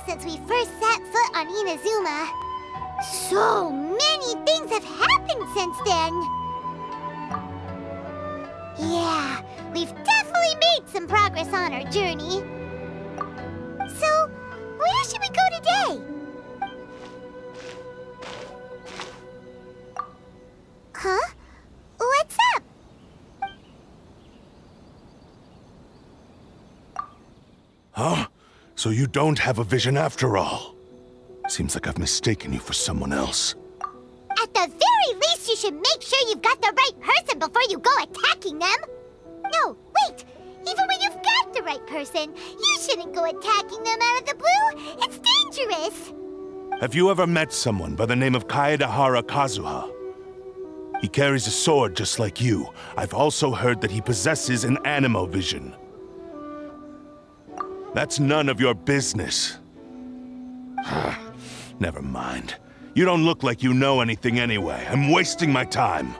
since we first set foot on Inazuma. So many things have happened since then. Yeah, we've definitely made some progress on our journey. So, where should we go today? Huh? What's up? Huh? So you don't have a vision after all? Seems like I've mistaken you for someone else. At the very least, you should make sure you've got the right person before you go attacking them. No, wait! Even when you've got the right person, you shouldn't go attacking them out of the blue. It's dangerous. Have you ever met someone by the name of Kazuha? He carries a sword just like you. I've also heard that he possesses an anemo vision. That's none of your business. Never mind. You don't look like you know anything anyway. I'm wasting my time.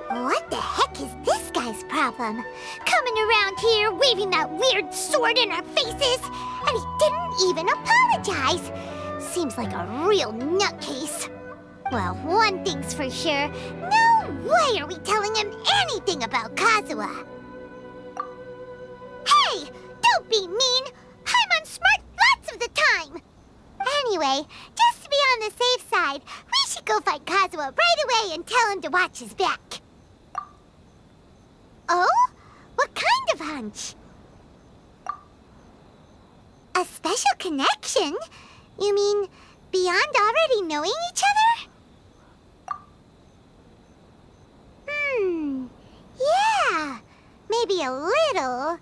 What the heck is this guy's problem? Coming around here, waving that weird sword in our faces, and he didn't even apologize. Seems like a real nutcase. Well, one thing's for sure. No way are we telling him anything about Kazuha. Hey! Don't be mean! I'm unsmart lots of the time! Anyway, just to be on the safe side, we should go find Kazuha right away and tell him to watch his back. Oh? What kind of hunch? A special connection? You mean beyond already knowing each other? Yeah, maybe a little.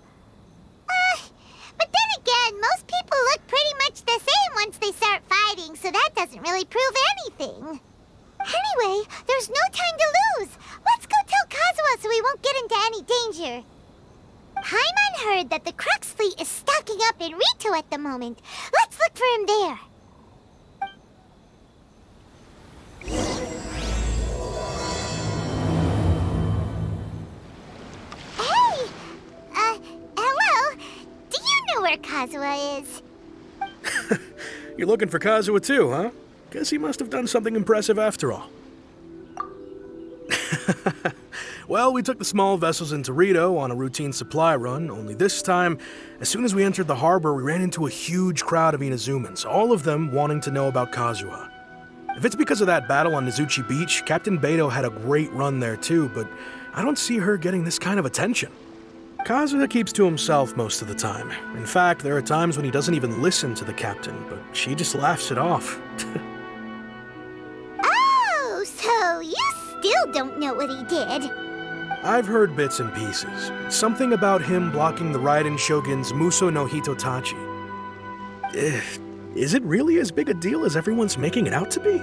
But then again, most people look pretty much the same once they start fighting, so that doesn't really prove anything. Anyway, there's no time to lose. Let's go tell Kazuha so we won't get into any danger. Paimon heard that the Crux fleet is stocking up in Rito at the moment. Let's look for him there. Hey! Hello? Do you know where Kazuha is? You're looking for Kazuha too, huh? Guess he must have done something impressive after all. Well, we took the small vessels into Rito on a routine supply run, only this time, as soon as we entered the harbor, we ran into a huge crowd of Inazumans, all of them wanting to know about Kazuha. If it's because of that battle on Nizuchi Beach, Captain Beto had a great run there too, but I don't see her getting this kind of attention. Kazuha keeps to himself most of the time. In fact, there are times when he doesn't even listen to the captain, but she just laughs it off. Oh, so you still don't know what he did? I've heard bits and pieces. Something about him blocking the Raiden Shogun's Muso no Hitotachi. Is it really as big a deal as everyone's making it out to be?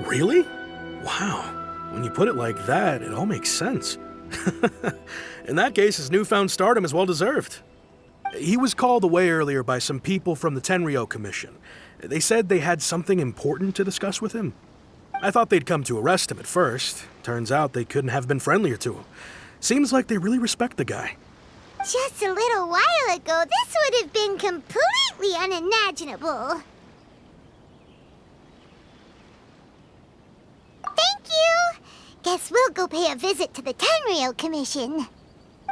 Really? Wow. When you put it like that, it all makes sense. In that case, his newfound stardom is well deserved. He was called away earlier by some people from the Tenryou Commission. They said they had something important to discuss with him. I thought they'd come to arrest him at first. Turns out they couldn't have been friendlier to him. Seems like they really respect the guy. Just a little while ago, this would have been completely unimaginable. Thank you! Guess we'll go pay a visit to the Tenryou Commission.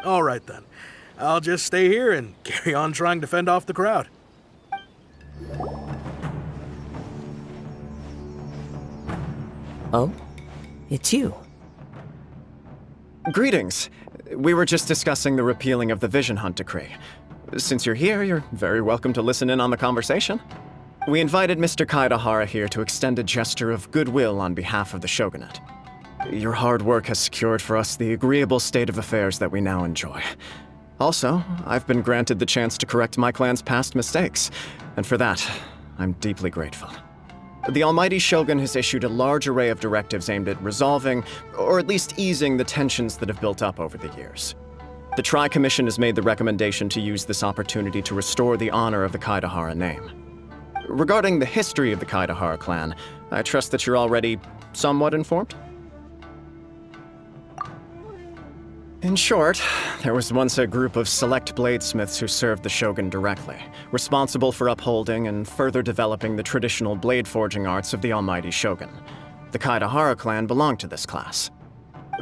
All right then. I'll just stay here and carry on trying to fend off the crowd. Oh? It's you. Greetings. We were just discussing the repealing of the Vision Hunt decree. Since you're here, you're very welcome to listen in on the conversation. We invited Mr. Kaidahara here to extend a gesture of goodwill on behalf of the Shogunate. Your hard work has secured for us the agreeable state of affairs that we now enjoy. Also, I've been granted the chance to correct my clan's past mistakes, and for that, I'm deeply grateful. The Almighty Shogun has issued a large array of directives aimed at resolving, or at least easing, the tensions that have built up over the years. The Tri-Commission has made the recommendation to use this opportunity to restore the honor of the Kaidahara name. Regarding the history of the Kaidahara clan, I trust that you're already somewhat informed? In short, there was once a group of select bladesmiths who served the shogun directly, responsible for upholding and further developing the traditional blade forging arts of the almighty shogun. The Kaedahara clan belonged to this class.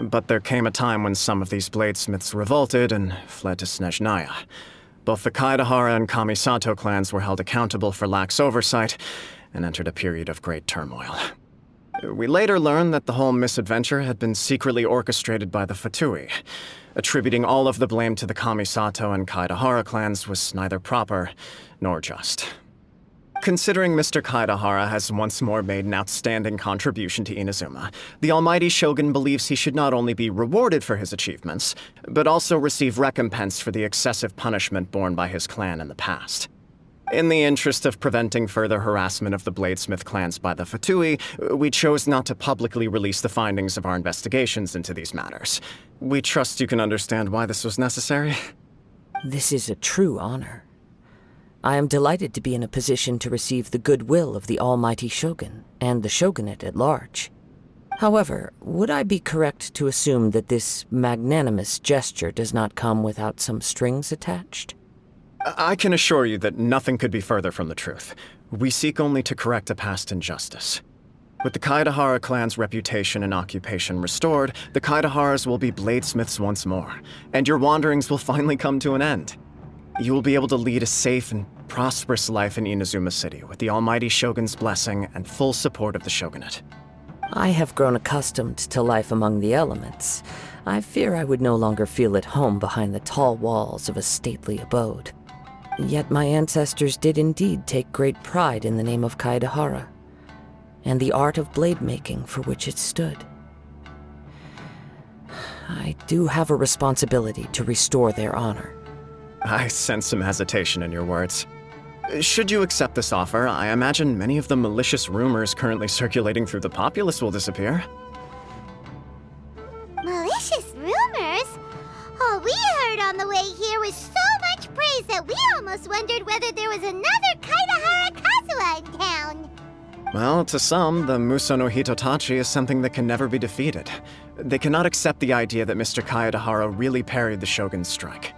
But there came a time when some of these bladesmiths revolted and fled to Snezhnaya. Both the Kaedahara and Kamisato clans were held accountable for lax oversight and entered a period of great turmoil. We later learned that the whole misadventure had been secretly orchestrated by the Fatui. Attributing all of the blame to the Kamisato and Kaedahara clans was neither proper nor just. Considering Mr. Kaedahara has once more made an outstanding contribution to Inazuma, the almighty shogun believes he should not only be rewarded for his achievements, but also receive recompense for the excessive punishment borne by his clan in the past. In the interest of preventing further harassment of the bladesmith clans by the Fatui, we chose not to publicly release the findings of our investigations into these matters. We trust you can understand why this was necessary. This is a true honor. I am delighted to be in a position to receive the goodwill of the almighty shogun and the shogunate at large. However, would I be correct to assume that this magnanimous gesture does not come without some strings attached? I can assure you that nothing could be further from the truth. We seek only to correct a past injustice. With the Kaedahara clan's reputation and occupation restored, the Kaedaharas will be bladesmiths once more, and your wanderings will finally come to an end. You will be able to lead a safe and prosperous life in Inazuma City with the almighty shogun's blessing and full support of the shogunate. I have grown accustomed to life among the elements. I fear I would no longer feel at home behind the tall walls of a stately abode. Yet my ancestors did indeed take great pride in the name of Kaedahara, and the art of blade making for which it stood. I do have a responsibility to restore their honor. I sense some hesitation in your words. Should you accept this offer, I imagine many of the malicious rumors currently circulating through the populace will disappear. Malicious rumors? All we heard on the way here was so much praise that we almost wondered whether there was another Kaedahara Kazuha in town. Well, to some, the Muso no Hitotachi is something that can never be defeated. They cannot accept the idea that Mr. Kaedahara really parried the shogun's strike.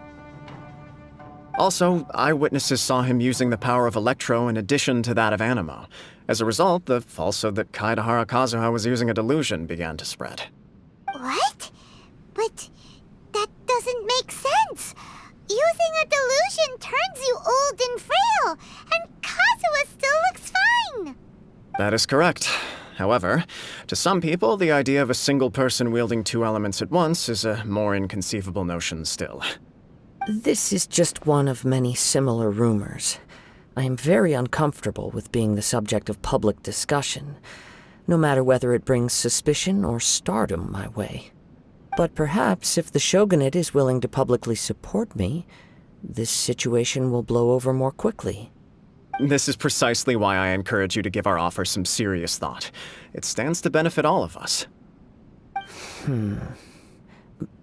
Also, eyewitnesses saw him using the power of Electro in addition to that of Animo. As a result, the falsehood that Kaedahara Kazuha was using a delusion began to spread. What? But that doesn't make sense. Using a delusion turns you old and frail, and Kazuha still looks fine. That is correct. However, to some people, the idea of a single person wielding two elements at once is a more inconceivable notion still. This is just one of many similar rumors. I am very uncomfortable with being the subject of public discussion, no matter whether it brings suspicion or stardom my way. But perhaps if the shogunate is willing to publicly support me, this situation will blow over more quickly. This is precisely why I encourage you to give our offer some serious thought. It stands to benefit all of us.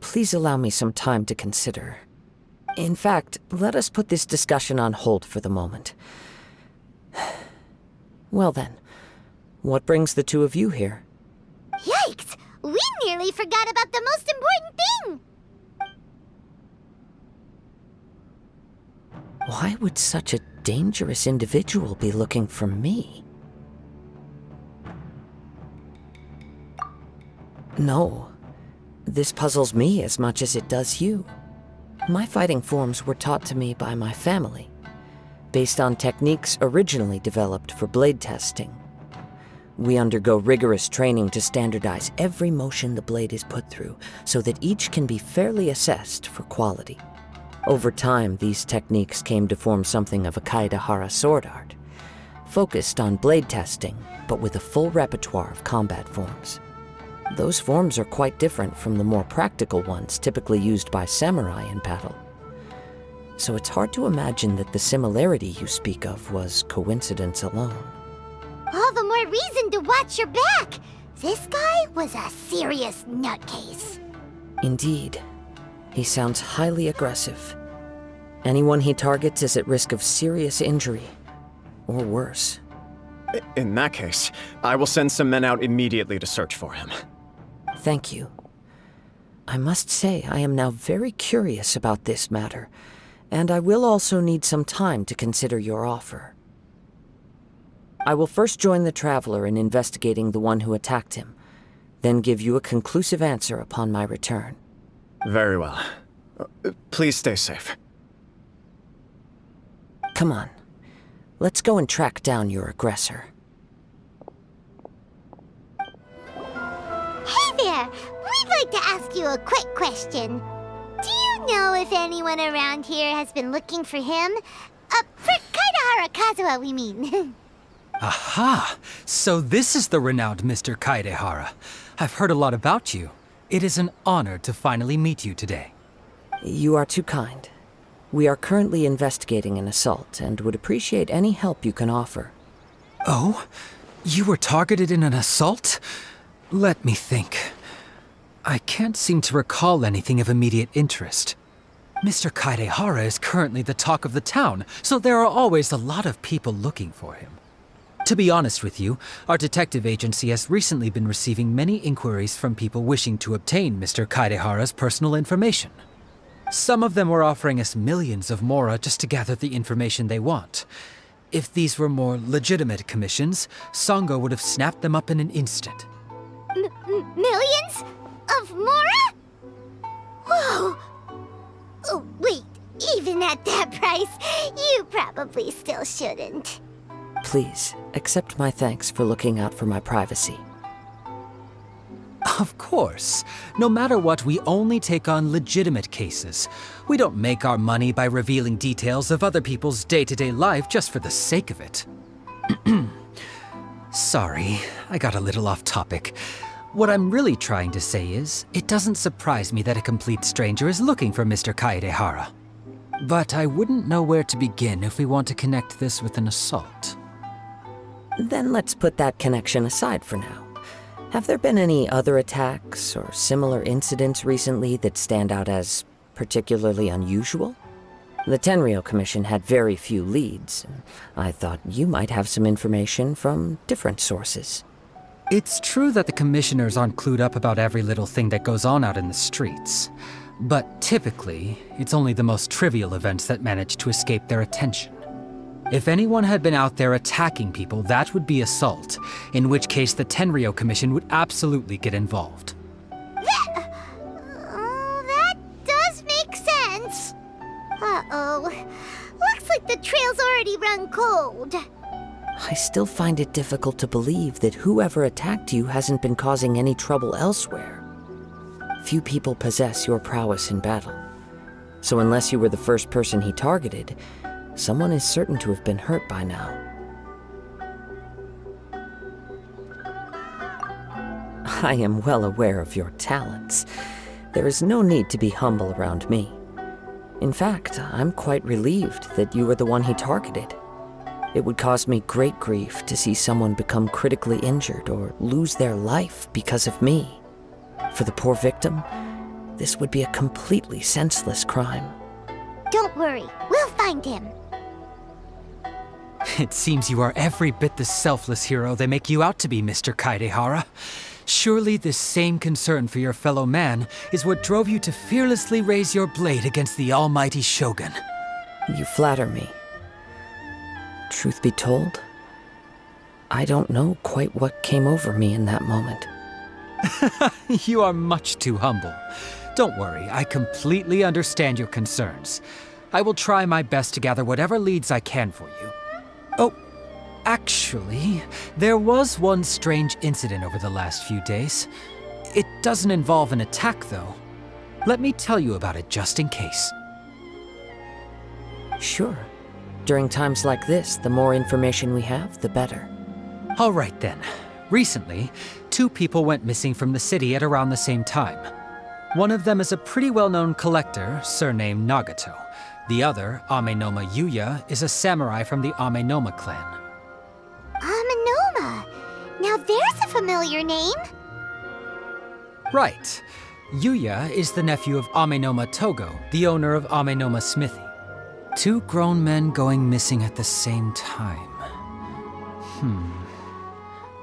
Please allow me some time to consider. In fact, let us put this discussion on hold for the moment. Well then, what brings the two of you here? Yikes! We nearly forgot about the most important thing! Why would such a dangerous individual be looking for me? No, this puzzles me as much as it does you. My fighting forms were taught to me by my family, based on techniques originally developed for blade testing. We undergo rigorous training to standardize every motion the blade is put through, so that each can be fairly assessed for quality. Over time, these techniques came to form something of a Kaedahara sword art, focused on blade testing, but with a full repertoire of combat forms. Those forms are quite different from the more practical ones typically used by samurai in battle. So it's hard to imagine that the similarity you speak of was coincidence alone. All the more reason to watch your back! This guy was a serious nutcase. Indeed. He sounds highly aggressive. Anyone he targets is at risk of serious injury, or worse. In that case, I will send some men out immediately to search for him. Thank you. I must say I am now very curious about this matter, and I will also need some time to consider your offer. I will first join the Traveler in investigating the one who attacked him, then give you a conclusive answer upon my return. Very well. Please stay safe. Come on. Let's go and track down your aggressor. Hey there! We'd like to ask you a quick question. Do you know if anyone around here has been looking for him? For Kaidahara Kazuha, we mean. Aha! So this is the renowned Mr. Kaidehara. I've heard a lot about you. It is an honor to finally meet you today. You are too kind. We are currently investigating an assault and would appreciate any help you can offer. Oh? You were targeted in an assault? Let me think. I can't seem to recall anything of immediate interest. Mr. Kaidehara is currently the talk of the town, so there are always a lot of people looking for him. To be honest with you, our detective agency has recently been receiving many inquiries from people wishing to obtain Mr. Kaidehara's personal information. Some of them were offering us millions of mora just to gather the information they want. If these were more legitimate commissions, Sango would have snapped them up in an instant. Millions? Of mora? Whoa! Oh, wait, even at that price, you probably still shouldn't. Please, accept my thanks for looking out for my privacy. Of course. No matter what, we only take on legitimate cases. We don't make our money by revealing details of other people's day-to-day life just for the sake of it. Sorry, I got a little off topic. What I'm really trying to say is, it doesn't surprise me that a complete stranger is looking for Mr. Kaidehara. But I wouldn't know where to begin if we want to connect this with an assault. Then let's put that connection aside for now. Have there been any other attacks or similar incidents recently that stand out as particularly unusual? The Tenryou Commission had very few leads. I thought you might have some information from different sources. It's true that the commissioners aren't clued up about every little thing that goes on out in the streets. But typically, it's only the most trivial events that manage to escape their attention. If anyone had been out there attacking people, that would be assault, in which case the Tenryou Commission would absolutely get involved. That does make sense. Uh-oh. Looks like the trail's already run cold. I still find it difficult to believe that whoever attacked you hasn't been causing any trouble elsewhere. Few people possess your prowess in battle. So unless you were the first person he targeted, someone is certain to have been hurt by now. I am well aware of your talents. There is no need to be humble around me. In fact, I'm quite relieved that you were the one he targeted. It would cause me great grief to see someone become critically injured or lose their life because of me. For the poor victim, this would be a completely senseless crime. Don't worry, we'll find him. It seems you are every bit the selfless hero they make you out to be, Mr. Kaidehara. Surely this same concern for your fellow man is what drove you to fearlessly raise your blade against the almighty Shogun. You flatter me. Truth be told, I don't know quite what came over me in that moment. You are much too humble. Don't worry, I completely understand your concerns. I will try my best to gather whatever leads I can for you. Oh, actually, there was one strange incident over the last few days. It doesn't involve an attack, though. Let me tell you about it just in case. Sure. During times like this, the more information we have, the better. All right then. Recently, 2 people went missing from the city at around the same time. One of them is a pretty well-known collector, surnamed Nagato. The other, Amenoma Yuya, is a samurai from the Amenoma clan. Amenoma! Now there's a familiar name. Right. Yuya is the nephew of Amenoma Togo, the owner of Amenoma Smithy. 2 grown men going missing at the same time.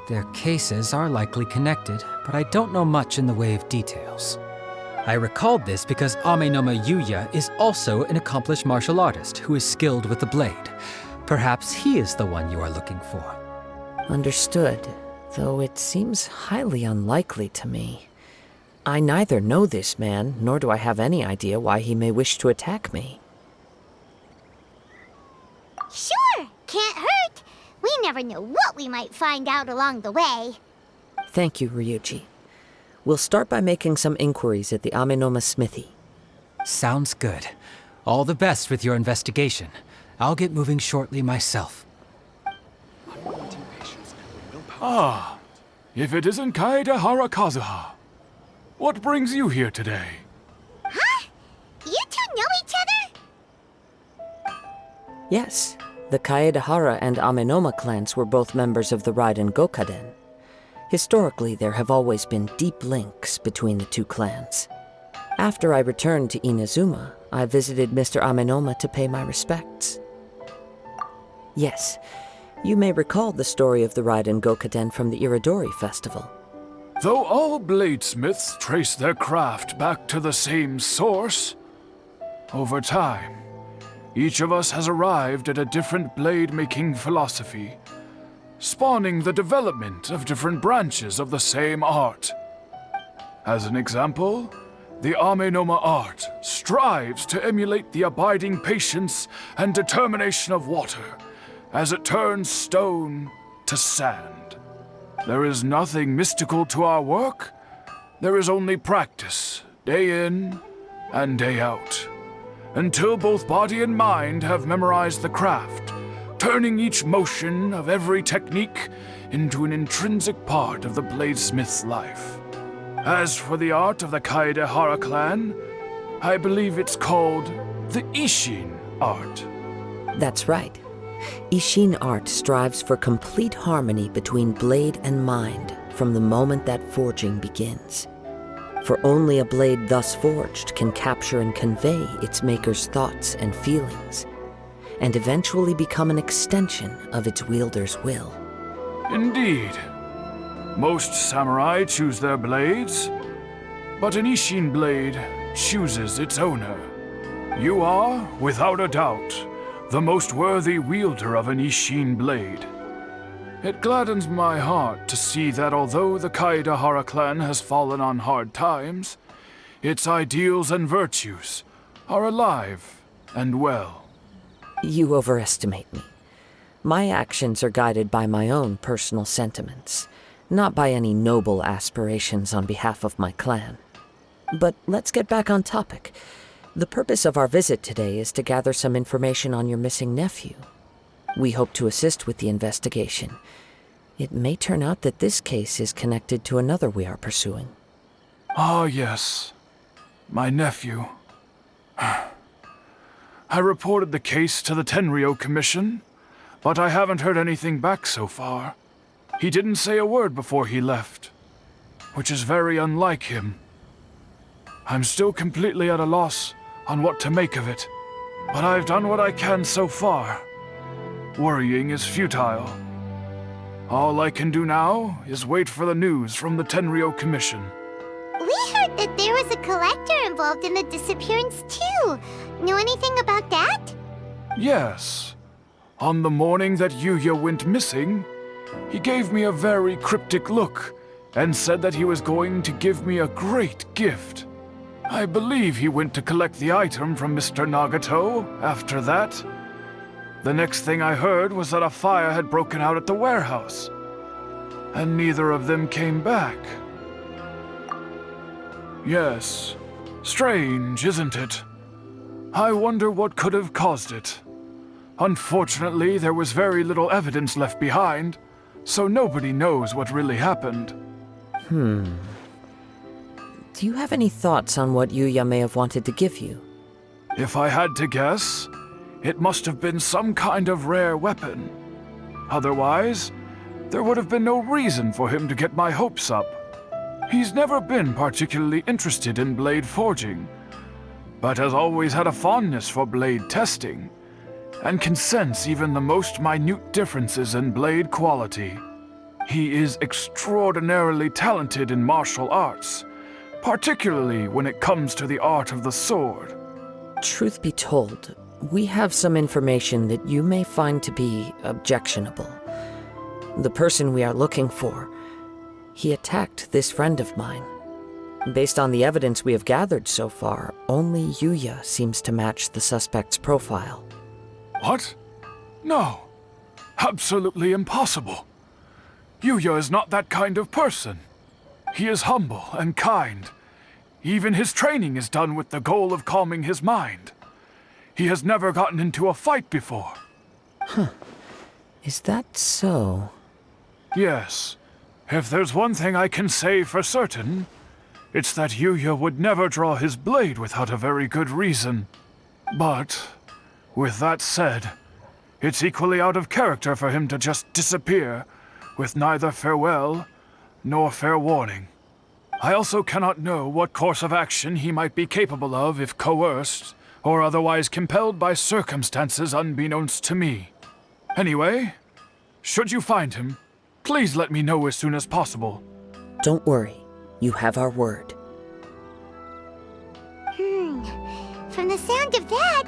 Their cases are likely connected, but I don't know much in the way of details. I recalled this because Amenoma Yuya is also an accomplished martial artist who is skilled with the blade. Perhaps he is the one you are looking for. Understood, though it seems highly unlikely to me. I neither know this man, nor do I have any idea why he may wish to attack me. Sure, can't hurt. We never know what we might find out along the way. Thank you, Ryuji. We'll start by making some inquiries at the Amenoma smithy. Sounds good. All the best with your investigation. I'll get moving shortly myself. Ah, if it isn't Kaedehara Kazuha. What brings you here today? Huh? You two know each other? Yes, the Kaedehara and Amenoma clans were both members of the Raiden Gokaden. Historically, there have always been deep links between the two clans. After I returned to Inazuma, I visited Mr. Amenoma to pay my respects. Yes, you may recall the story of the Raiden Gokaden from the Iridori Festival. Though all bladesmiths trace their craft back to the same source, over time, each of us has arrived at a different blade-making philosophy, spawning the development of different branches of the same art. As an example, the Amenoma art strives to emulate the abiding patience and determination of water as it turns stone to sand. There is nothing mystical to our work. There is only practice, day in and day out, until both body and mind have memorized the craft, turning each motion of every technique into an intrinsic part of the bladesmith's life. As for the art of the Kaedehara clan, I believe it's called the Ishin art. That's right. Ishin art strives for complete harmony between blade and mind from the moment that forging begins. For only a blade thus forged can capture and convey its maker's thoughts and feelings, and eventually become an extension of its wielder's will. Indeed. Most samurai choose their blades, but an Ishin blade chooses its owner. You are, without a doubt, the most worthy wielder of an Ishin blade. It gladdens my heart to see that although the Kaedehara clan has fallen on hard times, its ideals and virtues are alive and well. You overestimate me. My actions are guided by my own personal sentiments, not by any noble aspirations on behalf of my clan. But let's get back on topic. The purpose of our visit today is to gather some information on your missing nephew. We hope to assist with the investigation. It may turn out that this case is connected to another we are pursuing. Ah, yes. My nephew. I reported the case to the Tenryou Commission, but I haven't heard anything back so far. He didn't say a word before he left, which is very unlike him. I'm still completely at a loss on what to make of it, but I've done what I can so far. Worrying is futile. All I can do now is wait for the news from the Tenryou Commission. We heard that there was a collector involved in the disappearance too. Know anything about that? Yes. On the morning that Yuya went missing, he gave me a very cryptic look and said that he was going to give me a great gift. I believe he went to collect the item from Mr. Nagato after that. The next thing I heard was that a fire had broken out at the warehouse, and neither of them came back. Yes, strange, isn't it? I wonder what could have caused it. Unfortunately, there was very little evidence left behind, so nobody knows what really happened. Do you have any thoughts on what Yuya may have wanted to give you? If I had to guess, it must have been some kind of rare weapon. Otherwise, there would have been no reason for him to get my hopes up. He's never been particularly interested in blade forging, but has always had a fondness for blade testing, and can sense even the most minute differences in blade quality. He is extraordinarily talented in martial arts, particularly when it comes to the art of the sword. Truth be told, we have some information that you may find to be objectionable. The person we are looking for, he attacked this friend of mine. Based on the evidence we have gathered so far, only Yuya seems to match the suspect's profile. What? No. Absolutely impossible. Yuya is not that kind of person. He is humble and kind. Even his training is done with the goal of calming his mind. He has never gotten into a fight before. Huh. Is that so? Yes. If there's one thing I can say for certain, it's that Yuya would never draw his blade without a very good reason. But, with that said, it's equally out of character for him to just disappear, with neither farewell nor fair warning. I also cannot know what course of action he might be capable of if coerced, or otherwise compelled by circumstances unbeknownst to me. Anyway, should you find him, please let me know as soon as possible. Don't worry. You have our word. From the sound of that,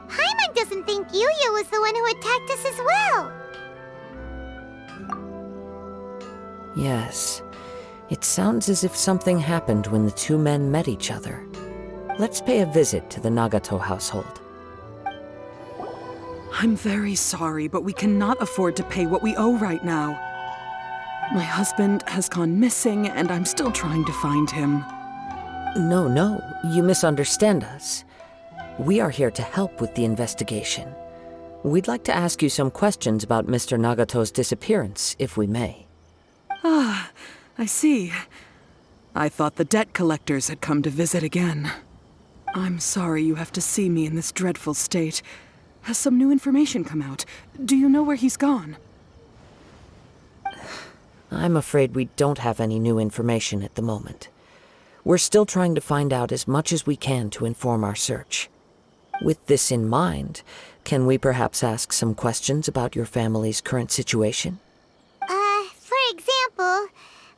Paimon doesn't think Yuya was the one who attacked us as well. Yes. It sounds as if something happened when the two men met each other. Let's pay a visit to the Nagato household. I'm very sorry, but we cannot afford to pay what we owe right now. My husband has gone missing, and I'm still trying to find him. No, you misunderstand us. We are here to help with the investigation. We'd like to ask you some questions about Mr. Nagato's disappearance, if we may. Ah, I see. I thought the debt collectors had come to visit again. I'm sorry you have to see me in this dreadful state. Has some new information come out? Do you know where he's gone? I'm afraid we don't have any new information at the moment. We're still trying to find out as much as we can to inform our search. With this in mind, can we perhaps ask some questions about your family's current situation? For example,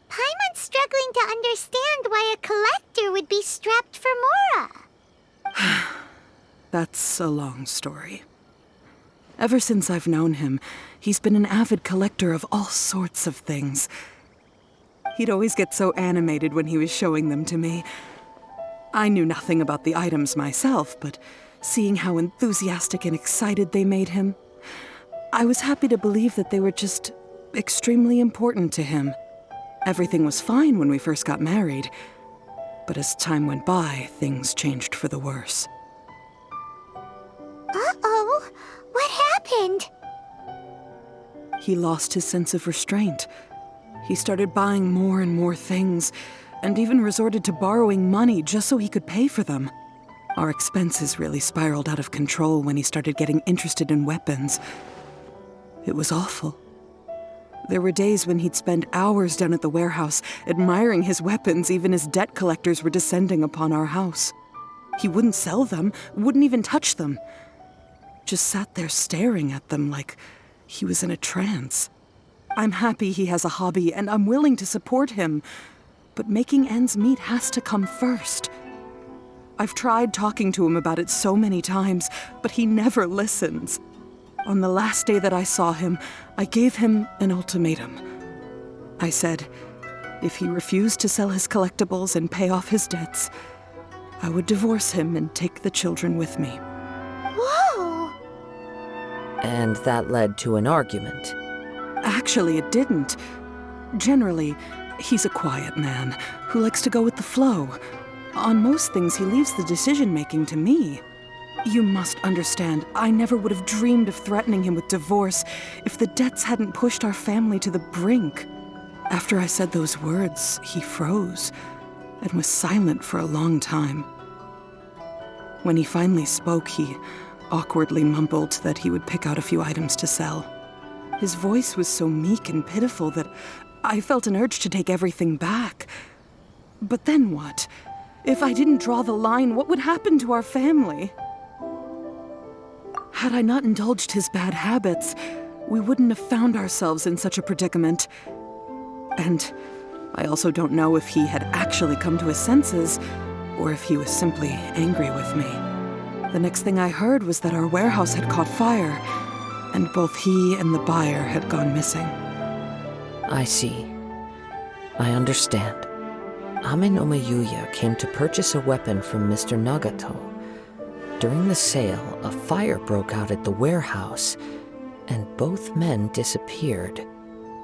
Paimon's struggling to understand why a collector would be strapped for Mora. That's a long story. Ever since I've known him, he's been an avid collector of all sorts of things. He'd always get so animated when he was showing them to me. I knew nothing about the items myself, but seeing how enthusiastic and excited they made him, I was happy to believe that they were just extremely important to him. Everything was fine when we first got married, but as time went by, things changed for the worse. Uh-oh, what happened? He lost his sense of restraint. He started buying more and more things, and even resorted to borrowing money just so he could pay for them. Our expenses really spiraled out of control when he started getting interested in weapons. It was awful. There were days when he'd spend hours down at the warehouse, admiring his weapons even as debt collectors were descending upon our house. He wouldn't sell them, wouldn't even touch them. Just sat there staring at them like he was in a trance. I'm happy he has a hobby, and I'm willing to support him. But making ends meet has to come first. I've tried talking to him about it so many times, but he never listens. On the last day that I saw him, I gave him an ultimatum. I said, if he refused to sell his collectibles and pay off his debts, I would divorce him and take the children with me. Whoa! And that led to an argument. Actually, it didn't. Generally, he's a quiet man who likes to go with the flow. On most things, he leaves the decision-making to me. You must understand, I never would have dreamed of threatening him with divorce if the debts hadn't pushed our family to the brink. After I said those words, he froze and was silent for a long time. When he finally spoke, he awkwardly mumbled that he would pick out a few items to sell. His voice was so meek and pitiful that I felt an urge to take everything back. But then what? If I didn't draw the line, what would happen to our family? Had I not indulged his bad habits, we wouldn't have found ourselves in such a predicament. And I also don't know if he had actually come to his senses, or if he was simply angry with me. The next thing I heard was that our warehouse had caught fire, and both he and the buyer had gone missing. I see. I understand. Amenoma Yuya came to purchase a weapon from Mr. Nagato. During the sale, a fire broke out at the warehouse, and both men disappeared.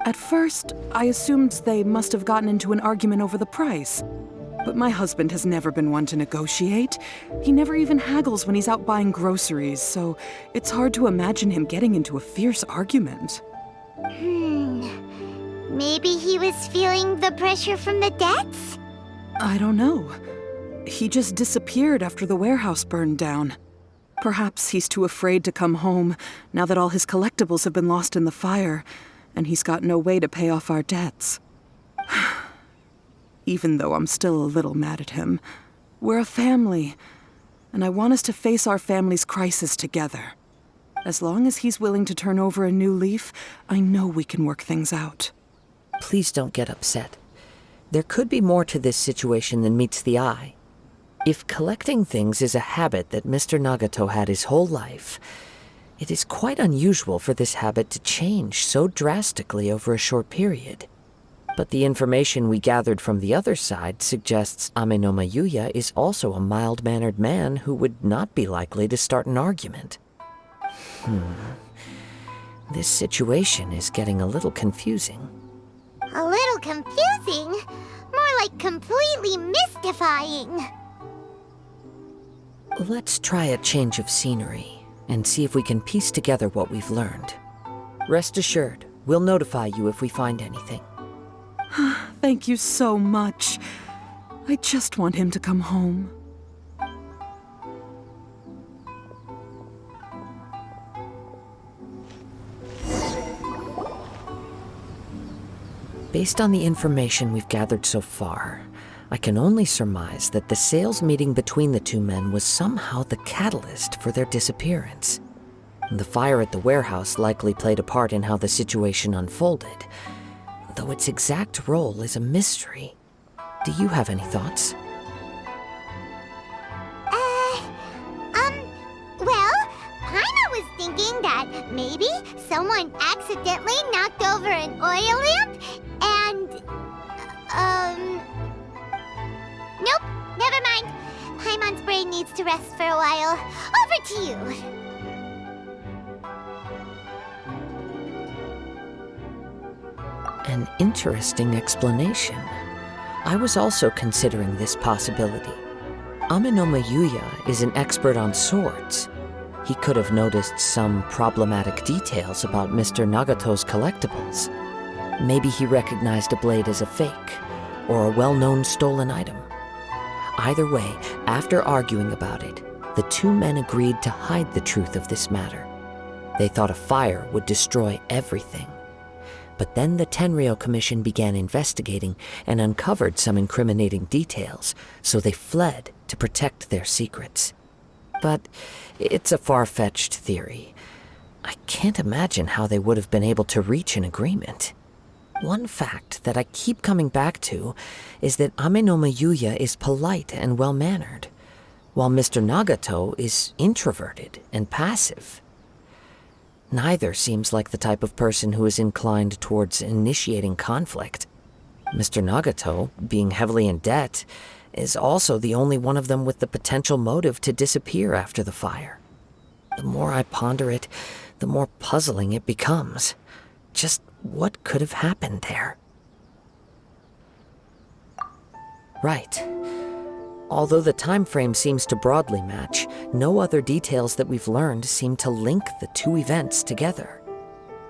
At first, I assumed they must have gotten into an argument over the price. But my husband has never been one to negotiate. He never even haggles when he's out buying groceries, so it's hard to imagine him getting into a fierce argument. Maybe he was feeling the pressure from the debts? I don't know. He just disappeared after the warehouse burned down. Perhaps he's too afraid to come home now that all his collectibles have been lost in the fire, and he's got no way to pay off our debts. Even though I'm still a little mad at him, we're a family, and I want us to face our family's crisis together. As long as he's willing to turn over a new leaf, I know we can work things out. Please don't get upset. There could be more to this situation than meets the eye. If collecting things is a habit that Mr. Nagato had his whole life, it is quite unusual for this habit to change so drastically over a short period. But the information we gathered from the other side suggests Amenoma Yuya is also a mild-mannered man who would not be likely to start an argument. This situation is getting a little confusing. A little confusing? More like completely mystifying. Let's try a change of scenery and see if we can piece together what we've learned. Rest assured, we'll notify you if we find anything. Thank you so much. I just want him to come home. Based on the information we've gathered so far, I can only surmise that the sales meeting between the two men was somehow the catalyst for their disappearance. The fire at the warehouse likely played a part in how the situation unfolded, though its exact role is a mystery. Do you have any thoughts? Well, Paimon was thinking that maybe someone accidentally knocked over an oil lamp and, nope, never mind. Paimon's brain needs to rest for a while. Over to you. An interesting explanation. I was also considering this possibility. Amenoma Yuya is an expert on swords. He could have noticed some problematic details about Mr. Nagato's collectibles. Maybe he recognized a blade as a fake, or a well-known stolen item. Either way, after arguing about it, the two men agreed to hide the truth of this matter. They thought a fire would destroy everything. But then the Tenryou Commission began investigating and uncovered some incriminating details, so they fled to protect their secrets. But it's a far-fetched theory. I can't imagine how they would have been able to reach an agreement. One fact that I keep coming back to is that Amenoma Yuya is polite and well-mannered, while Mr. Nagato is introverted and passive. Neither seems like the type of person who is inclined towards initiating conflict. Mr. Nagato, being heavily in debt, is also the only one of them with the potential motive to disappear after the fire. The more I ponder it, the more puzzling it becomes. Just what could have happened there? Right. Although the time frame seems to broadly match, no other details that we've learned seem to link the two events together.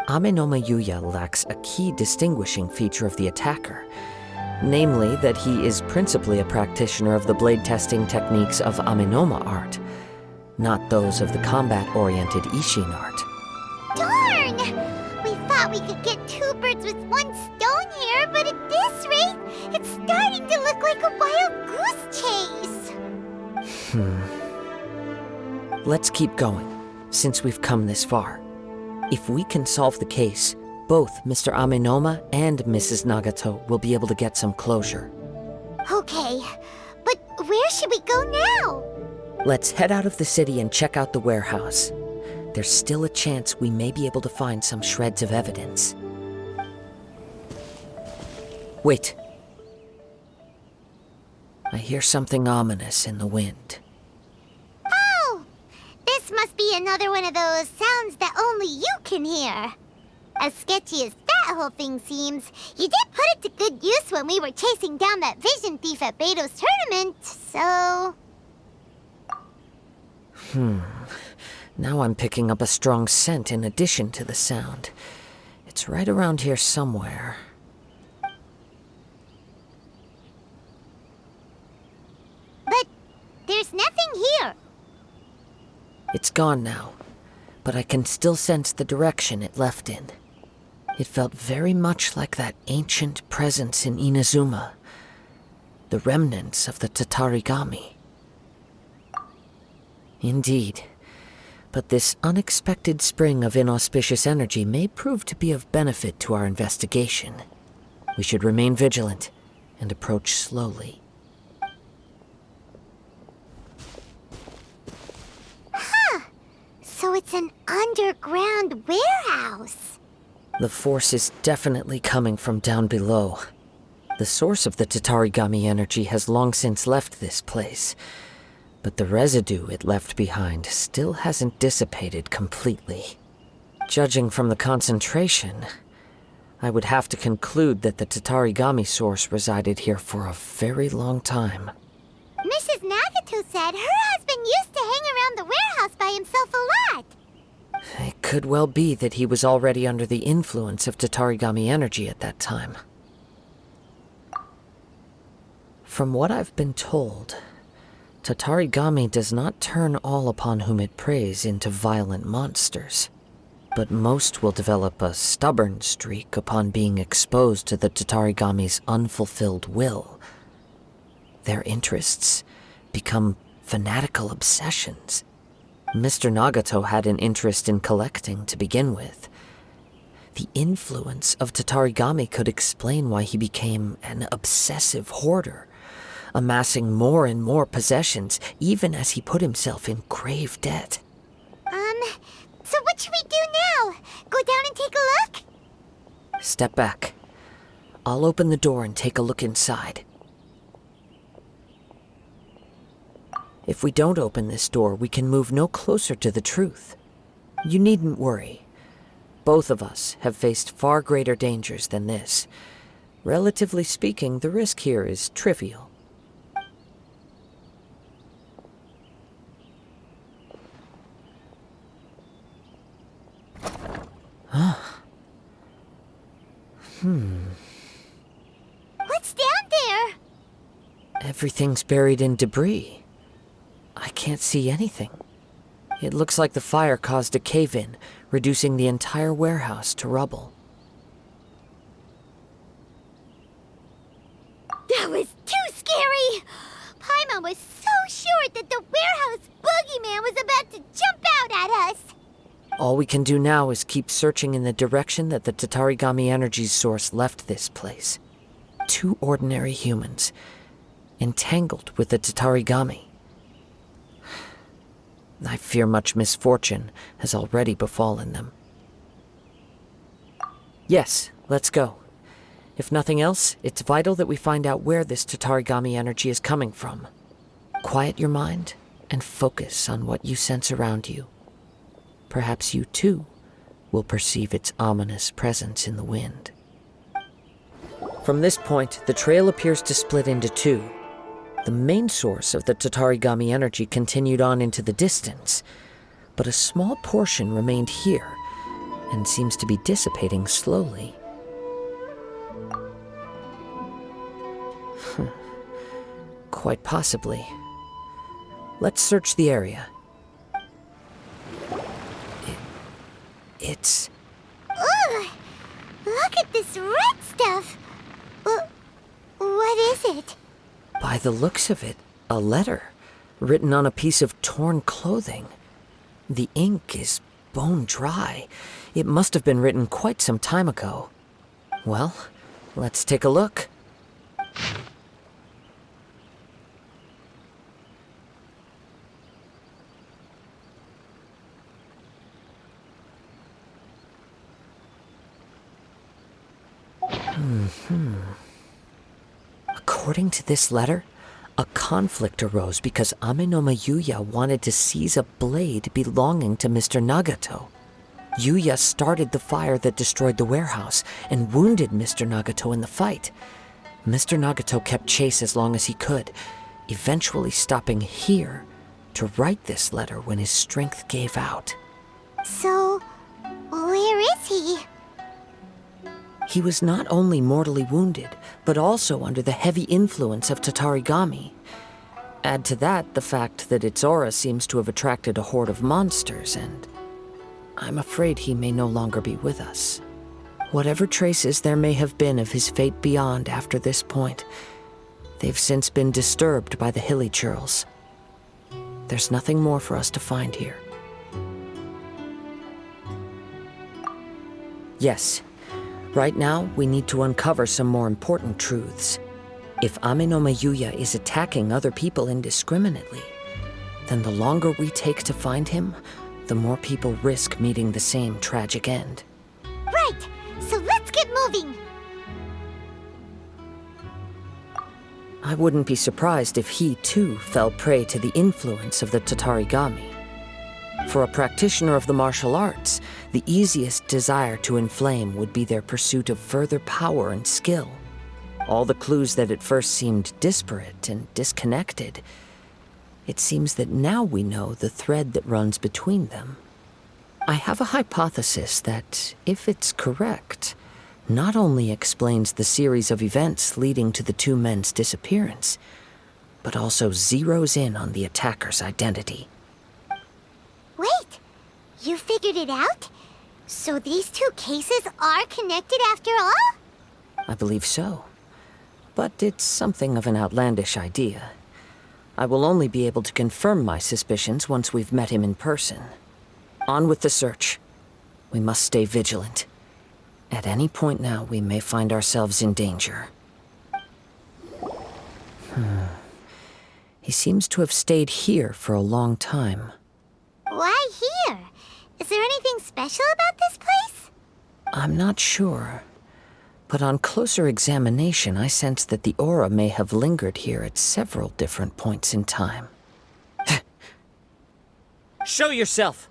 Amenoma Yuya lacks a key distinguishing feature of the attacker, namely that he is principally a practitioner of the blade testing techniques of Amenoma art, not those of the combat-oriented Ishin art. Darn! We thought we could get two birds with one stone here, but at this rate, it's starting to look like a wild goose chase. Let's keep going, since we've come this far. If we can solve the case, both Mr. Amenoma and Mrs. Nagato will be able to get some closure. Okay, but where should we go now? Let's head out of the city and check out the warehouse. There's still a chance we may be able to find some shreds of evidence. Wait. I hear something ominous in the wind. Oh! This must be another one of those sounds that only you can hear. As sketchy as that whole thing seems, you did put it to good use when we were chasing down that vision thief at Beto's tournament, so... Now I'm picking up a strong scent in addition to the sound. It's right around here somewhere. But there's nothing here. It's gone now, but I can still sense the direction it left in. It felt very much like that ancient presence in Inazuma, the remnants of the Tatarigami. Indeed, but this unexpected spring of inauspicious energy may prove to be of benefit to our investigation. We should remain vigilant and approach slowly. So it's an underground warehouse. The force is definitely coming from down below. The source of the Tatarigami energy has long since left this place, but the residue it left behind still hasn't dissipated completely. Judging from the concentration, I would have to conclude that the Tatarigami source resided here for a very long time. Mrs. Nagato said her husband used to hang around the warehouse by himself a lot. It could well be that he was already under the influence of Tatarigami energy at that time. From what I've been told, Tatarigami does not turn all upon whom it preys into violent monsters, but most will develop a stubborn streak upon being exposed to the Tatarigami's unfulfilled will. Their interests become fanatical obsessions. Mr. Nagato had an interest in collecting to begin with. The influence of Tatarigami could explain why he became an obsessive hoarder, amassing more and more possessions, even as he put himself in grave debt. So what should we do now? Go down and take a look? Step back. I'll open the door and take a look inside. If we don't open this door, we can move no closer to the truth. You needn't worry. Both of us have faced far greater dangers than this. Relatively speaking, the risk here is trivial. What's down there? Everything's buried in debris. I can't see anything. It looks like the fire caused a cave-in, reducing the entire warehouse to rubble. That was too scary! Paimon was so sure that the warehouse boogeyman was about to jump out at us! All we can do now is keep searching in the direction that the Tatarigami energy's source left this place. 2 ordinary humans, entangled with the Tatarigami. I fear much misfortune has already befallen them. Yes, let's go. If nothing else, it's vital that we find out where this Tatarigami energy is coming from. Quiet your mind and focus on what you sense around you. Perhaps you too will perceive its ominous presence in the wind. From this point, the trail appears to split into 2. The main source of the Tatarigami energy continued on into the distance, but a small portion remained here and seems to be dissipating slowly. Quite possibly. Let's search the area. It's... Ugh! Look at this red stuff! What is it? By the looks of it, a letter written on a piece of torn clothing. The ink is bone dry. It must have been written quite some time ago. Well, let's take a look. According to this letter, a conflict arose because Ame no Yuya wanted to seize a blade belonging to Mr. Nagato. Yuya started the fire that destroyed the warehouse and wounded Mr. Nagato in the fight. Mr. Nagato kept chase as long as he could, eventually stopping here to write this letter when his strength gave out. So, where is he? He was not only mortally wounded, but also under the heavy influence of Tatarigami. Add to that the fact that its aura seems to have attracted a horde of monsters, and I'm afraid he may no longer be with us. Whatever traces there may have been of his fate beyond after this point, they've since been disturbed by the hilly churls. There's nothing more for us to find here. Yes. Right now, we need to uncover some more important truths. If Ame no Yuya is attacking other people indiscriminately, then the longer we take to find him, the more people risk meeting the same tragic end. Right! So let's get moving! I wouldn't be surprised if he, too, fell prey to the influence of the Tatarigami. For a practitioner of the martial arts, the easiest desire to inflame would be their pursuit of further power and skill. All the clues that at first seemed disparate and disconnected, it seems that now we know the thread that runs between them. I have a hypothesis that, if it's correct, not only explains the series of events leading to the two men's disappearance, but also zeroes in on the attacker's identity. Wait! You figured it out? So these two cases are connected after all? I believe so. But it's something of an outlandish idea. I will only be able to confirm my suspicions once we've met him in person. On with the search. We must stay vigilant. At any point now, we may find ourselves in danger. He seems to have stayed here for a long time. Why here? Is there anything special about this place? I'm not sure. But on closer examination, I sense that the aura may have lingered here at several different points in time. Show yourself!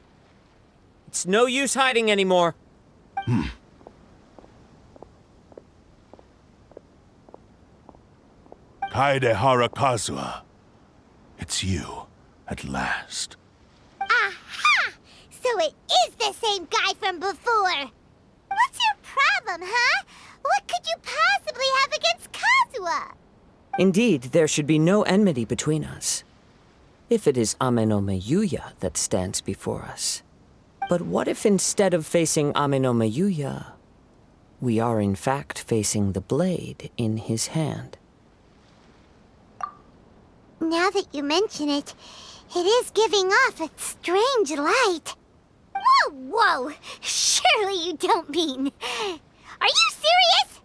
It's no use hiding anymore. Kaedehara Kazuha. It's you, at last. Aha! So it is the same guy from before! What's your problem, huh? What could you possibly have against Kazuha? Indeed, there should be no enmity between us. If it is Ame no Yuya that stands before us. But what if instead of facing Ame no Yuya, we are in fact facing the blade in his hand? Now that you mention it, it is giving off a strange light. Whoa, whoa! Surely you don't mean... Are you serious?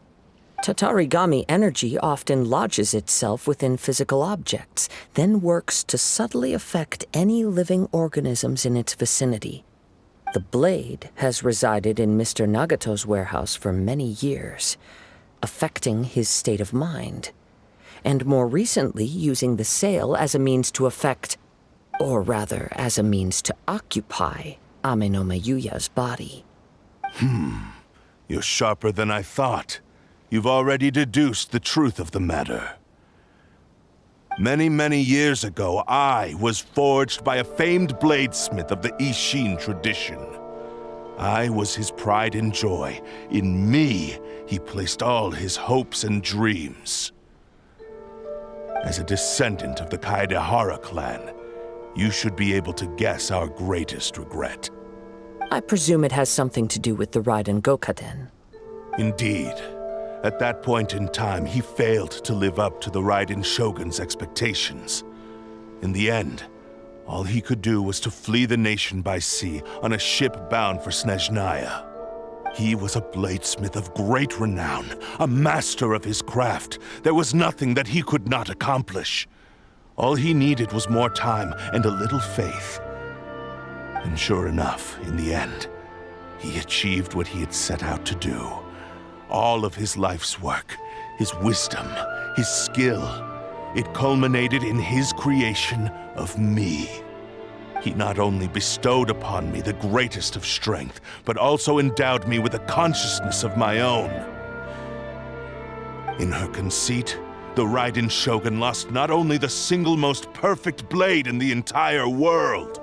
Tatarigami energy often lodges itself within physical objects, then works to subtly affect any living organisms in its vicinity. The blade has resided in Mr. Nagato's warehouse for many years, affecting his state of mind, and more recently using the sale as a means to affect, or rather as a means to occupy, Ame no Yuya's body. You're sharper than I thought. You've already deduced the truth of the matter. Many, many years ago, I was forged by a famed bladesmith of the Ishin tradition. I was his pride and joy. In me, he placed all his hopes and dreams. As a descendant of the Kaedehara clan, you should be able to guess our greatest regret. I presume it has something to do with the Raiden Gokaden. Indeed. At that point in time, he failed to live up to the Raiden Shogun's expectations. In the end, All he could do was to flee the nation by sea on a ship bound for Snezhnaya. He was a bladesmith of great renown, a master of his craft. There was nothing that he could not accomplish. All he needed was more time and a little faith. And sure enough, in the end, he achieved what he had set out to do. All of his life's work, his wisdom, his skill, it culminated in his creation of me. He not only bestowed upon me the greatest of strength, but also endowed me with a consciousness of my own. In her conceit, the Raiden Shogun lost not only the single most perfect blade in the entire world,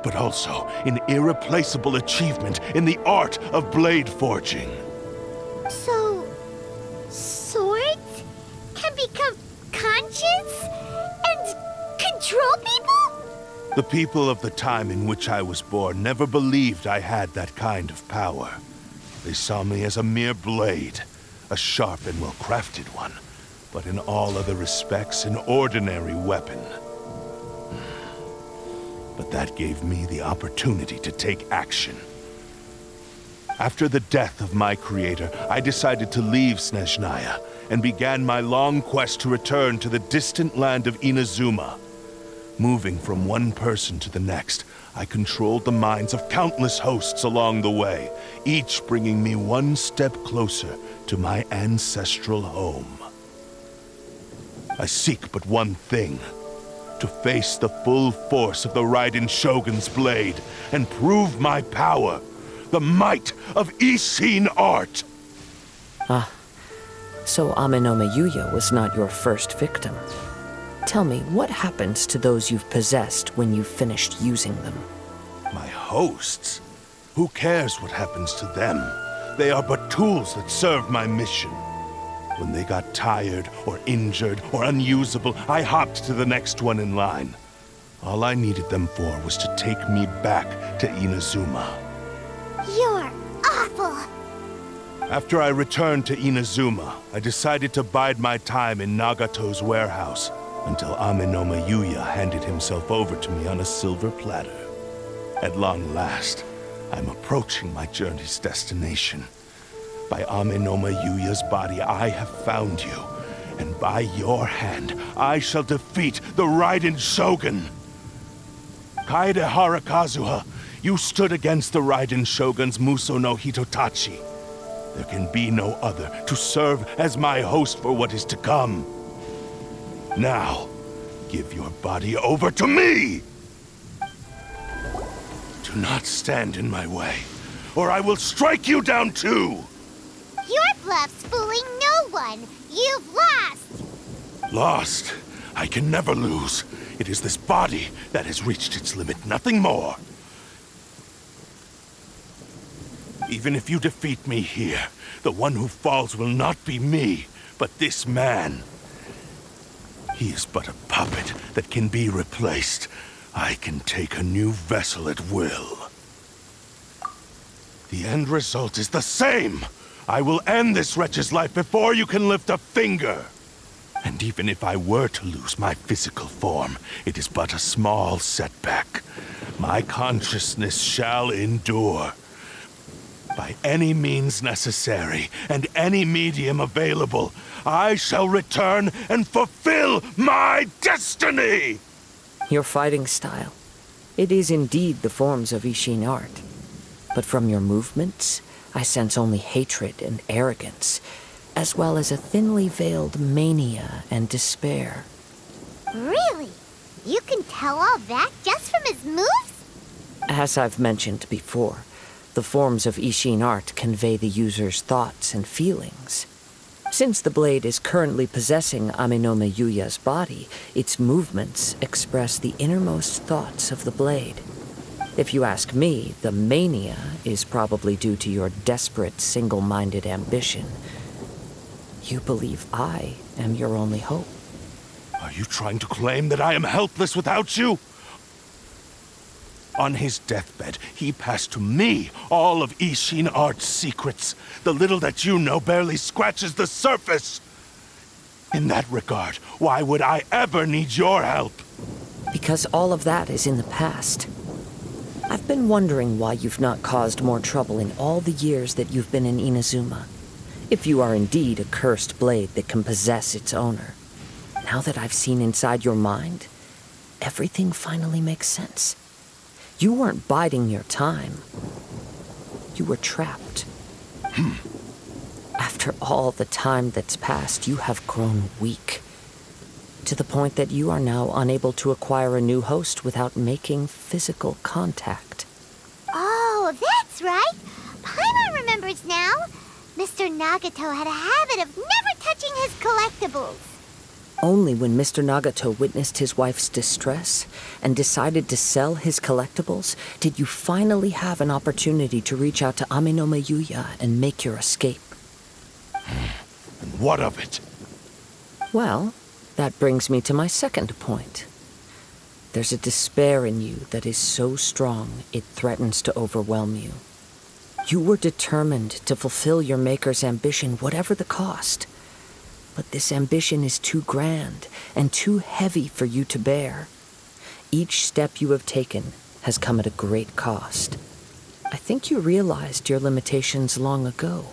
but also an irreplaceable achievement in the art of blade forging. So, swords can become conscious and control people? The people of the time in which I was born never believed I had that kind of power. They saw me as a mere blade, a sharp and well-crafted one, but in all other respects an ordinary weapon. But that gave me the opportunity to take action. After the death of my creator, I decided to leave Snezhnaya and began my long quest to return to the distant land of Inazuma. Moving from one person to the next, I controlled the minds of countless hosts along the way, each bringing me one step closer to my ancestral home. I seek but one thing: to face the full force of the Raiden Shogun's blade and prove my power, the might of Ishin art. So Amenome Yuya was not your first victim. Tell me, what happens to those you've possessed when you've finished using them? My hosts? Who cares what happens to them? They are but tools that serve my mission. When they got tired, or injured, or unusable, I hopped to the next one in line. All I needed them for was to take me back to Inazuma. You're awful! After I returned to Inazuma, I decided to bide my time in Nagato's warehouse until Amenome Yuya handed himself over to me on a silver platter. At long last, I'm approaching my journey's destination. By Amenome Yuya's body, I have found you, and by your hand, I shall defeat the Raiden Shogun. Kaedehara Kazuha, you stood against the Raiden Shogun's Muso no Hitotachi. There can be no other to serve as my host for what is to come. Now, give your body over to me! Do not stand in my way, or I will strike you down too! Your bluff's fooling no one! You've lost! Lost? I can never lose. It is this body that has reached its limit, nothing more. Even if you defeat me here, the one who falls will not be me, but this man. He is but a puppet that can be replaced. I can take a new vessel at will. The end result is the same! I will end this wretch's life before you can lift a finger! And even if I were to lose my physical form, it is but a small setback. My consciousness shall endure. By any means necessary, and any medium available, I shall return and fulfill my destiny! Your fighting style. It is indeed the forms of Ishin art. But from your movements, I sense only hatred and arrogance, as well as a thinly veiled mania and despair. Really? You can tell all that just from his moves? As I've mentioned before, the forms of Ishin art convey the user's thoughts and feelings. Since the blade is currently possessing Amenome Yuya's body, its movements express the innermost thoughts of the blade. If you ask me, the mania is probably due to your desperate, single-minded ambition. You believe I am your only hope. Are you trying to claim that I am helpless without you? On his deathbed, he passed to me all of Ishin art's secrets. The little that you know barely scratches the surface. In that regard, why would I ever need your help? Because all of that is in the past. I've been wondering why you've not caused more trouble in all the years that you've been in Inazuma. If you are indeed a cursed blade that can possess its owner. Now that I've seen inside your mind, everything finally makes sense. You weren't biding your time. You were trapped. After all the time that's passed, you have grown weak. To the point that you are now unable to acquire a new host without making physical contact. Oh, that's right. Paimon remembers now. Mr. Nagato had a habit of never touching his collectibles. Only when Mr. Nagato witnessed his wife's distress and decided to sell his collectibles did you finally have an opportunity to reach out to Aminome Yuya and make your escape. And what of it? Well, that brings me to my second point. There's a despair in you that is so strong it threatens to overwhelm you. You were determined to fulfill your maker's ambition, whatever the cost. But this ambition is too grand and too heavy for you to bear. Each step you have taken has come at a great cost. I think you realized your limitations long ago.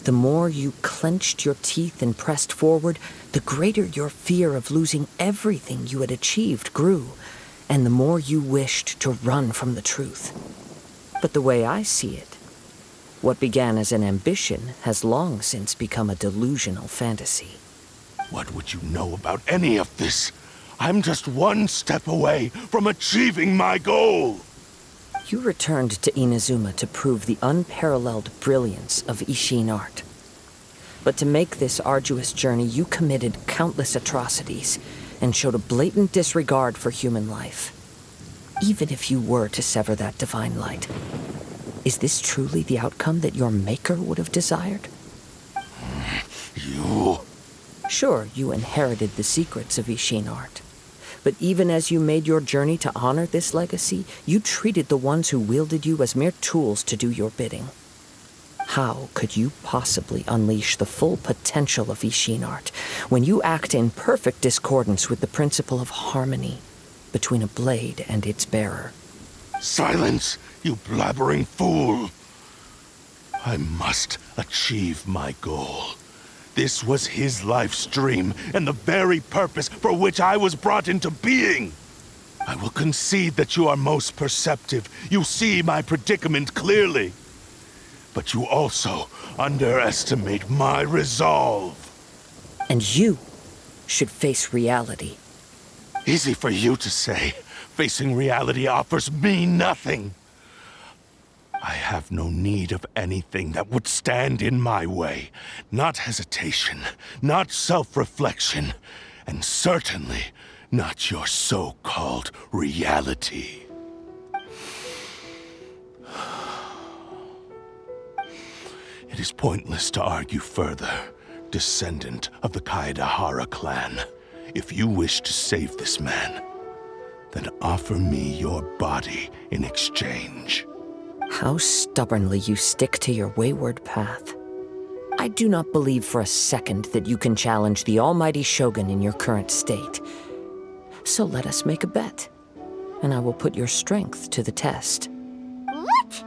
The more you clenched your teeth and pressed forward, the greater your fear of losing everything you had achieved grew, and the more you wished to run from the truth. But the way I see it, what began as an ambition has long since become a delusional fantasy. What would you know about any of this? I'm just one step away from achieving my goal! You returned to Inazuma to prove the unparalleled brilliance of Ishin art. But to make this arduous journey, you committed countless atrocities and showed a blatant disregard for human life. Even if you were to sever that divine light, is this truly the outcome that your maker would have desired? You... Sure, you inherited the secrets of Ishin art. But even as you made your journey to honor this legacy, you treated the ones who wielded you as mere tools to do your bidding. How could you possibly unleash the full potential of Ishin art when you act in perfect discordance with the principle of harmony between a blade and its bearer? Silence, you blabbering fool! I must achieve my goal. This was his life's dream, and the very purpose for which I was brought into being. I will concede that you are most perceptive. You see my predicament clearly. But you also underestimate my resolve. And you should face reality. Easy for you to say. Facing reality offers me nothing. I have no need of anything that would stand in my way. Not hesitation, not self-reflection, and certainly not your so-called reality. It is pointless to argue further, descendant of the Kaedahara clan. If you wish to save this man, then offer me your body in exchange. How stubbornly you stick to your wayward path. I do not believe for a second that you can challenge the almighty Shogun in your current state. So let us make a bet, and I will put your strength to the test. What?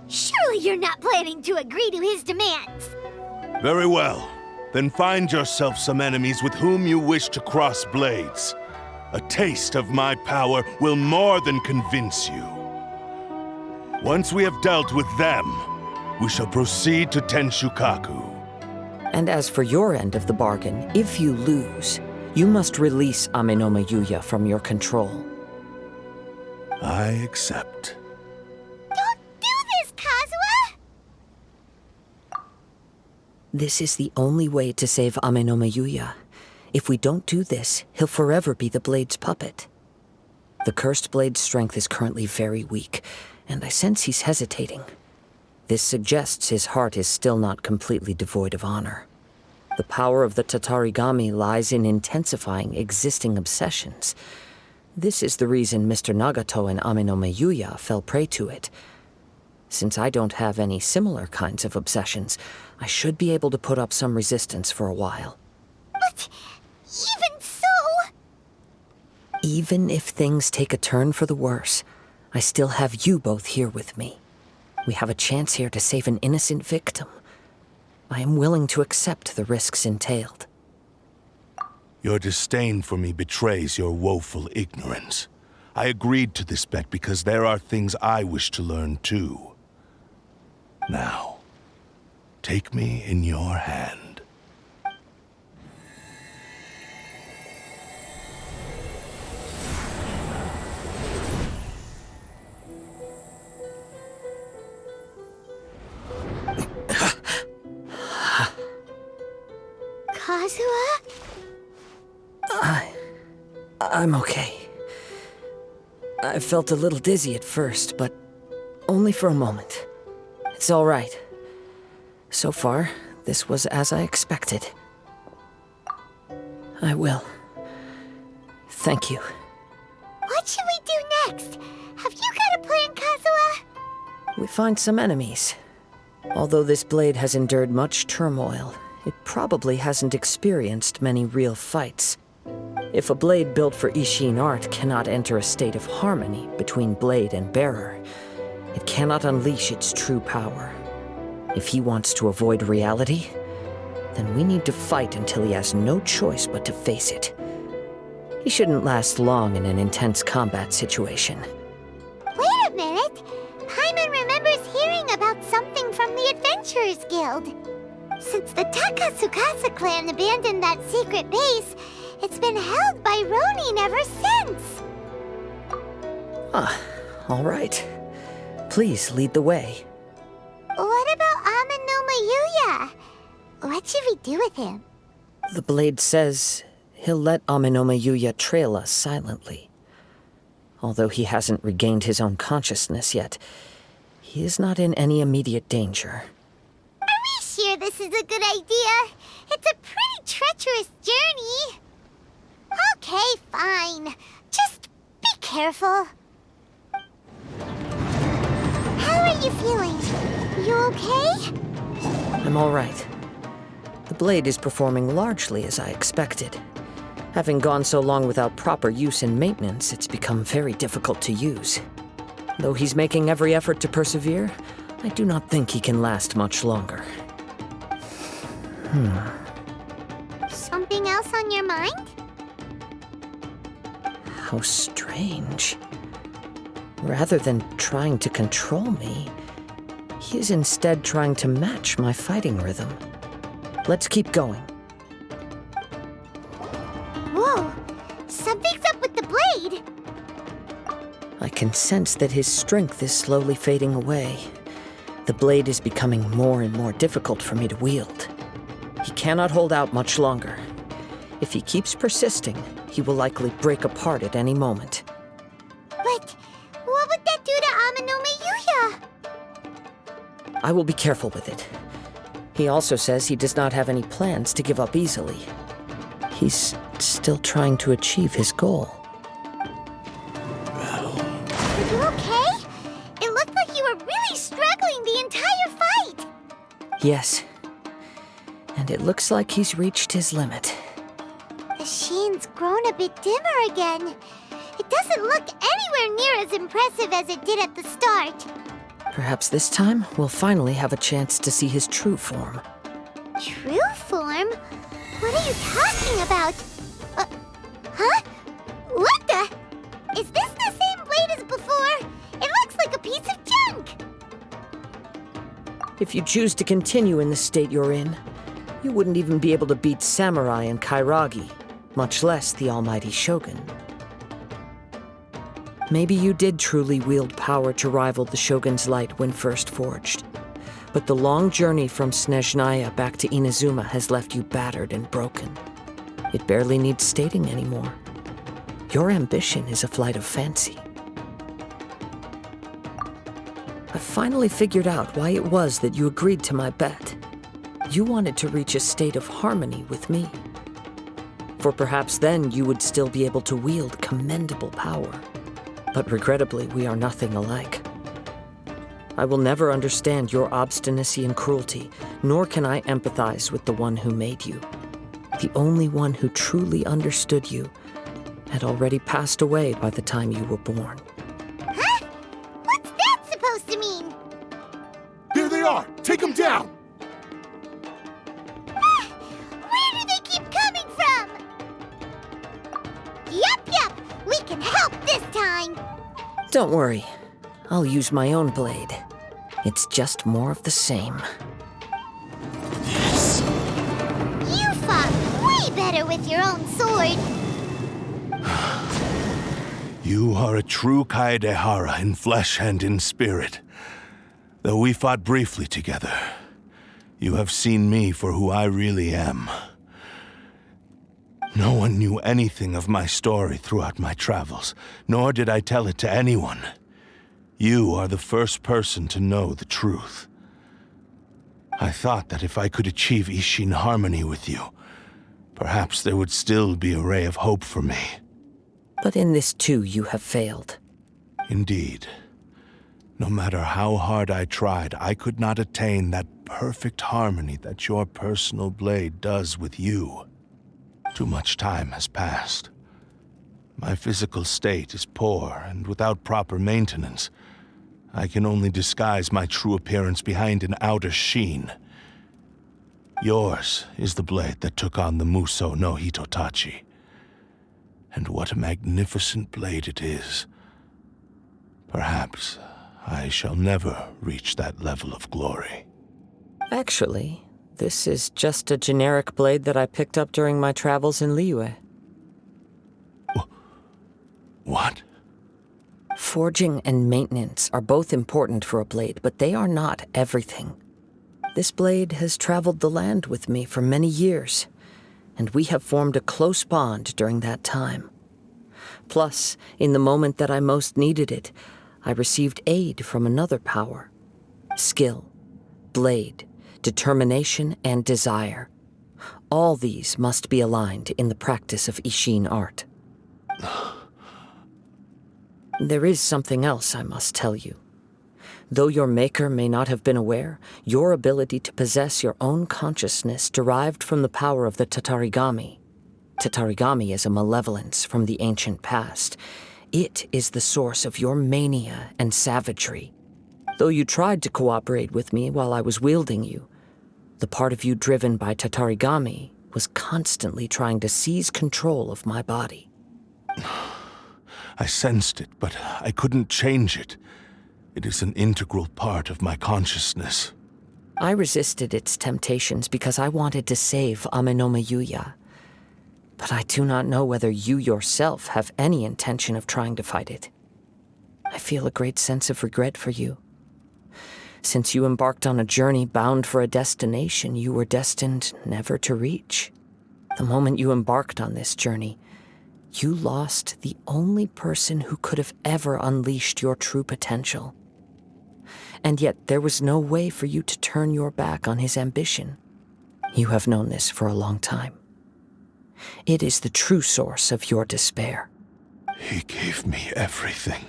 Surely you're not planning to agree to his demands. Very well. Then find yourself some enemies with whom you wish to cross blades. A taste of my power will more than convince you. Once we have dealt with them, we shall proceed to Tenshukaku. And as for your end of the bargain, if you lose, you must release Aminome Yuya from your control. I accept. Don't do this, Kazuha! This is the only way to save Aminome Yuya. If we don't do this, he'll forever be the Blade's puppet. The Cursed Blade's strength is currently very weak, and I sense he's hesitating. This suggests his heart is still not completely devoid of honor. The power of the Tatarigami lies in intensifying existing obsessions. This is the reason Mr. Nagato and Aminome Yuya fell prey to it. Since I don't have any similar kinds of obsessions, I should be able to put up some resistance for a while. But even so... Even if things take a turn for the worse, I still have you both here with me. We have a chance here to save an innocent victim. I am willing to accept the risks entailed. Your disdain for me betrays your woeful ignorance. I agreed to this bet because there are things I wish to learn too. Now, take me in your hand. Kazuha? I'm okay. I felt a little dizzy at first, but only for a moment. It's all right. So far, this was as I expected. I will. Thank you. What should we do next? Have you got a plan, Kazuha? We find some enemies. Although this blade has endured much turmoil, it probably hasn't experienced many real fights. If a blade built for Ishin art cannot enter a state of harmony between blade and bearer, it cannot unleash its true power. If he wants to avoid reality, then we need to fight until he has no choice but to face it. He shouldn't last long in an intense combat situation. Wait a minute! Paimon remembers hearing about something from the Adventurers Guild. Since the Takasukasa clan abandoned that secret base, it's been held by Ronin ever since. All right. Please lead the way. What about Amanoma Yuya? What should we do with him? The blade says he'll let Amanoma Yuya trail us silently. Although he hasn't regained his own consciousness yet, he is not in any immediate danger. Are we sure this is a good idea? It's a pretty treacherous journey. Okay, fine. Just be careful. How are you feeling? You okay? I'm all right. The blade is performing largely as I expected. Having gone so long without proper use and maintenance, it's become very difficult to use. Though he's making every effort to persevere, I do not think he can last much longer. Something else on your mind? How strange. Rather than trying to control me, he is instead trying to match my fighting rhythm. Let's keep going. Whoa! Something's up with the blade! I can sense that his strength is slowly fading away. The blade is becoming more and more difficult for me to wield. He cannot hold out much longer. If he keeps persisting, he will likely break apart at any moment. But what would that do to Amanoma Yuya? I will be careful with it. He also says he does not have any plans to give up easily. He's still trying to achieve his goal. Are you okay? It looked like you were really struggling the entire fight. Yes. And it looks like he's reached his limit. The sheen's grown a bit dimmer again. It doesn't look anywhere near as impressive as it did at the start. Perhaps this time, we'll finally have a chance to see his true form. True form? What are you talking about? Huh? What the? Is this the same blade as before? It looks like a piece of junk! If you choose to continue in the state you're in, you wouldn't even be able to beat Samurai and Kairagi, much less the almighty Shogun. Maybe you did truly wield power to rival the Shogun's light when first forged. But the long journey from Snezhnaya back to Inazuma has left you battered and broken. It barely needs stating anymore. Your ambition is a flight of fancy. I finally figured out why it was that you agreed to my bet. You wanted to reach a state of harmony with me. For perhaps then you would still be able to wield commendable power. But regrettably, we are nothing alike. I will never understand your obstinacy and cruelty, nor can I empathize with the one who made you. The only one who truly understood you had already passed away by the time you were born. Huh? What's that supposed to mean? Here they are! Take them down! Where do they keep coming from? Yup, we can help this time. Don't worry. I'll use my own blade. It's just more of the same. You fought way better with your own sword. You are a true Kaedehara in flesh and in spirit. Though we fought briefly together, you have seen me for who I really am. No one knew anything of my story throughout my travels, nor did I tell it to anyone. You are the first person to know the truth. I thought that if I could achieve Ishin harmony with you, perhaps there would still be a ray of hope for me. But in this too, you have failed. Indeed. No matter how hard I tried, I could not attain that perfect harmony that your personal blade does with you. Too much time has passed. My physical state is poor, and without proper maintenance, I can only disguise my true appearance behind an outer sheen. Yours is the blade that took on the Muso no Hitotachi. And what a magnificent blade it is. Perhaps I shall never reach that level of glory. Actually, this is just a generic blade that I picked up during my travels in Liyue. What? Forging and maintenance are both important for a blade, but they are not everything. This blade has traveled the land with me for many years, and we have formed a close bond during that time. Plus, in the moment that I most needed it, I received aid from another power. Skill, blade, determination, and desire. All these must be aligned in the practice of Ishin art. There is something else I must tell you. Though your maker may not have been aware, your ability to possess your own consciousness derived from the power of the Tatarigami. Tatarigami is a malevolence from the ancient past. It is the source of your mania and savagery. Though you tried to cooperate with me while I was wielding you, the part of you driven by Tatarigami was constantly trying to seize control of my body. I sensed it, but I couldn't change it. It is an integral part of my consciousness. I resisted its temptations because I wanted to save Amenome Yuya. But I do not know whether you yourself have any intention of trying to fight it. I feel a great sense of regret for you. Since you embarked on a journey bound for a destination you were destined never to reach. The moment you embarked on this journey, you lost the only person who could have ever unleashed your true potential. And yet there was no way for you to turn your back on his ambition. You have known this for a long time. It is the true source of your despair. He gave me everything.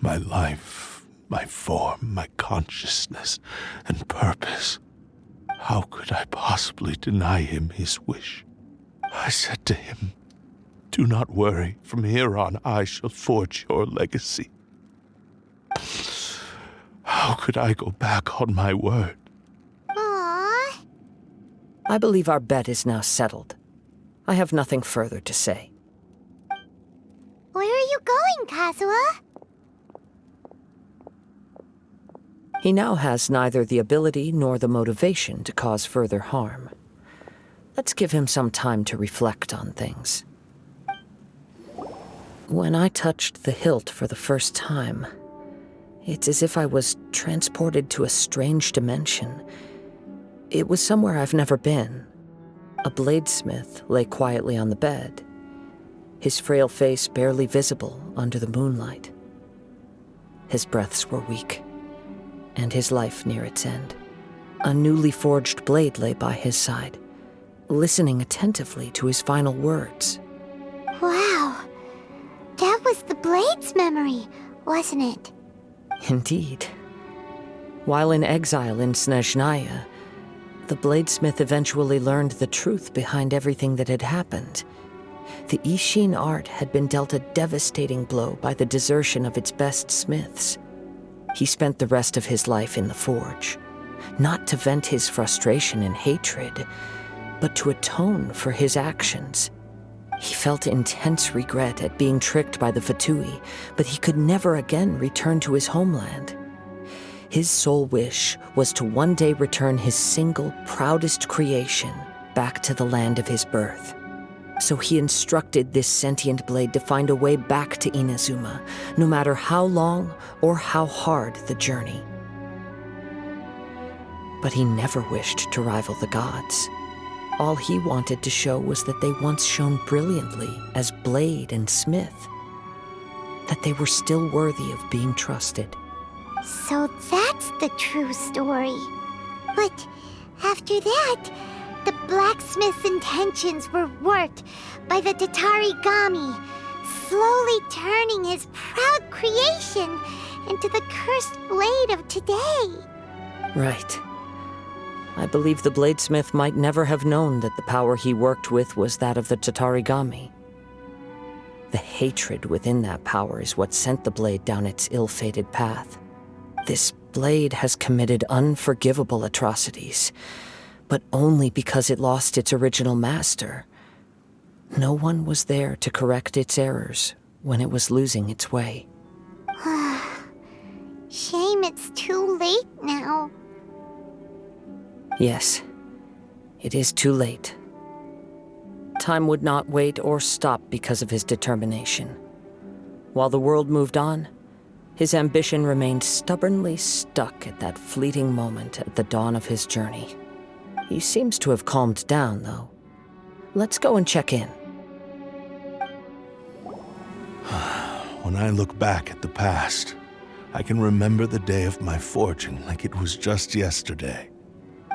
My life, my form, my consciousness, and purpose. How could I possibly deny him his wish? I said to him, "Do not worry. From here on, I shall forge your legacy." How could I go back on my word? Aww. I believe our bet is now settled. I have nothing further to say. Where are you going, Kazuha? He now has neither the ability nor the motivation to cause further harm. Let's give him some time to reflect on things. When I touched the hilt for the first time, it's as if I was transported to a strange dimension. It was somewhere I've never been. A bladesmith lay quietly on the bed, his frail face barely visible under the moonlight. His breaths were weak, and his life near its end. A newly forged blade lay by his side, listening attentively to his final words. Wow. That was the Blade's memory, wasn't it? Indeed. While in exile in Snezhnaya, the bladesmith eventually learned the truth behind everything that had happened. The Ishin art had been dealt a devastating blow by the desertion of its best smiths. He spent the rest of his life in the forge, not to vent his frustration and hatred, but to atone for his actions. He felt intense regret at being tricked by the Fatui, but he could never again return to his homeland. His sole wish was to one day return his single, proudest creation back to the land of his birth. So he instructed this sentient blade to find a way back to Inazuma, no matter how long or how hard the journey. But he never wished to rival the gods. All he wanted to show was that they once shone brilliantly as blade and smith, that they were still worthy of being trusted. So that's the true story. But after that, the blacksmith's intentions were worked by the Tatarigami, slowly turning his proud creation into the cursed blade of today. Right. I believe the bladesmith might never have known that the power he worked with was that of the Tatarigami. The hatred within that power is what sent the blade down its ill-fated path. This blade has committed unforgivable atrocities, but only because it lost its original master. No one was there to correct its errors when it was losing its way. Shame it's too late now. Yes, it is too late. Time would not wait or stop because of his determination. While the world moved on, his ambition remained stubbornly stuck at that fleeting moment at the dawn of his journey. He seems to have calmed down, though. Let's go and check in. When I look back at the past, I can remember the day of my forging like it was just yesterday.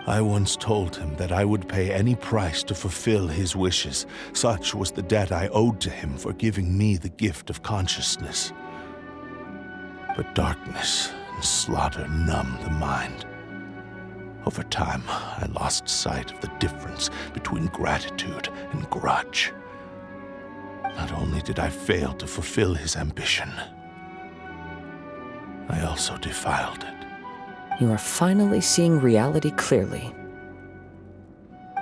I once told him that I would pay any price to fulfill his wishes. Such was the debt I owed to him for giving me the gift of consciousness. But darkness and slaughter numbed the mind. Over time, I lost sight of the difference between gratitude and grudge. Not only did I fail to fulfill his ambition, I also defiled it. You are finally seeing reality clearly.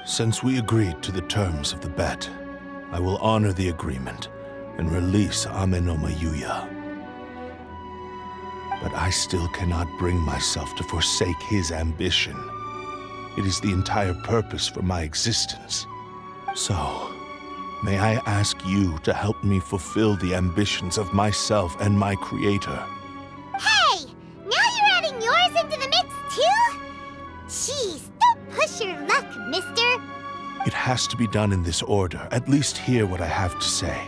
Since we agreed to the terms of the bet, I will honor the agreement and release Amenoma Yuya. But I still cannot bring myself to forsake his ambition. It is the entire purpose for my existence. So, may I ask you to help me fulfill the ambitions of myself and my creator? Hey! Now you're adding yours into the mix, too? Jeez, don't push your luck, mister. It has to be done in this order. At least hear what I have to say.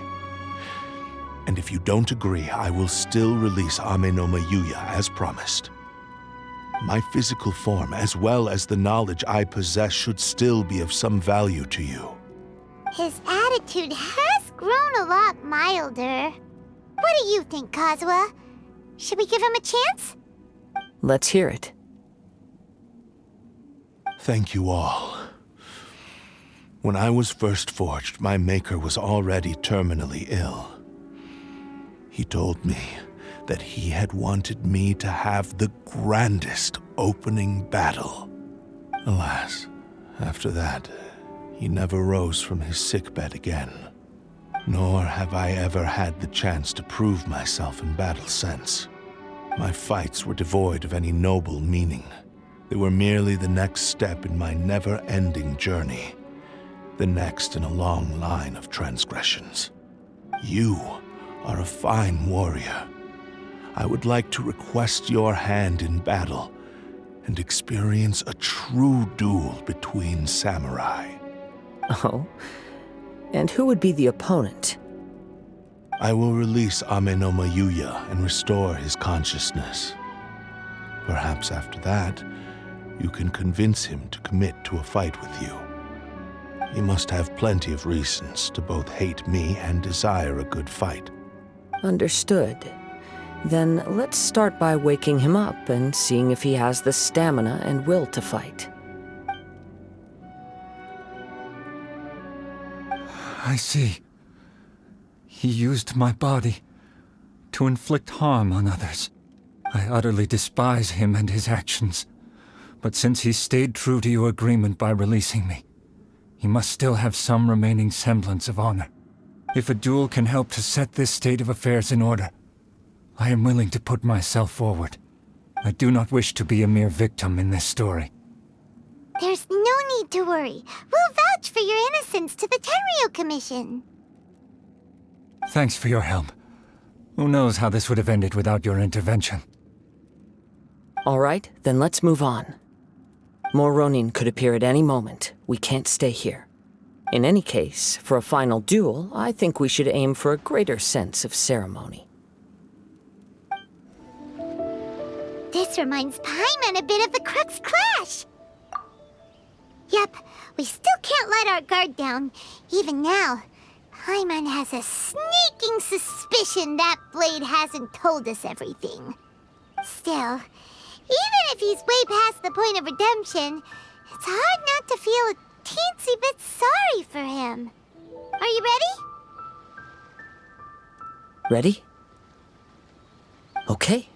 And if you don't agree, I will still release Amenoma Yuya as promised. My physical form, as well as the knowledge I possess, should still be of some value to you. His attitude has grown a lot milder. What do you think, Kazuha? Should we give him a chance? Let's hear it. Thank you all. When I was first forged, my maker was already terminally ill. He told me that he had wanted me to have the grandest opening battle. Alas, after that, he never rose from his sickbed again. Nor have I ever had the chance to prove myself in battle since. My fights were devoid of any noble meaning. They were merely the next step in my never-ending journey. The next in a long line of transgressions. You are a fine warrior. I would like to request your hand in battle and experience a true duel between samurai. Oh? And who would be the opponent? I will release Amenoma Yuya and restore his consciousness. Perhaps after that, you can convince him to commit to a fight with you. He must have plenty of reasons to both hate me and desire a good fight. Understood. Then let's start by waking him up and seeing if he has the stamina and will to fight. I see. He used my body to inflict harm on others. I utterly despise him and his actions. But since he stayed true to your agreement by releasing me, he must still have some remaining semblance of honor. If a duel can help to set this state of affairs in order, I am willing to put myself forward. I do not wish to be a mere victim in this story. There's no need to worry. We'll vouch for your innocence to the Tenryu Commission. Thanks for your help. Who knows how this would have ended without your intervention? All right, then let's move on. More Ronin could appear at any moment. We can't stay here. In any case, for a final duel, I think we should aim for a greater sense of ceremony. This reminds Paimon a bit of the Crux Clash. Yep, we still can't let our guard down. Even now, Paimon has a sneaking suspicion that Blade hasn't told us everything. Still, even if he's way past the point of redemption, it's hard not to feel a teensy bit sorry for him. Are you ready? Ready? Okay.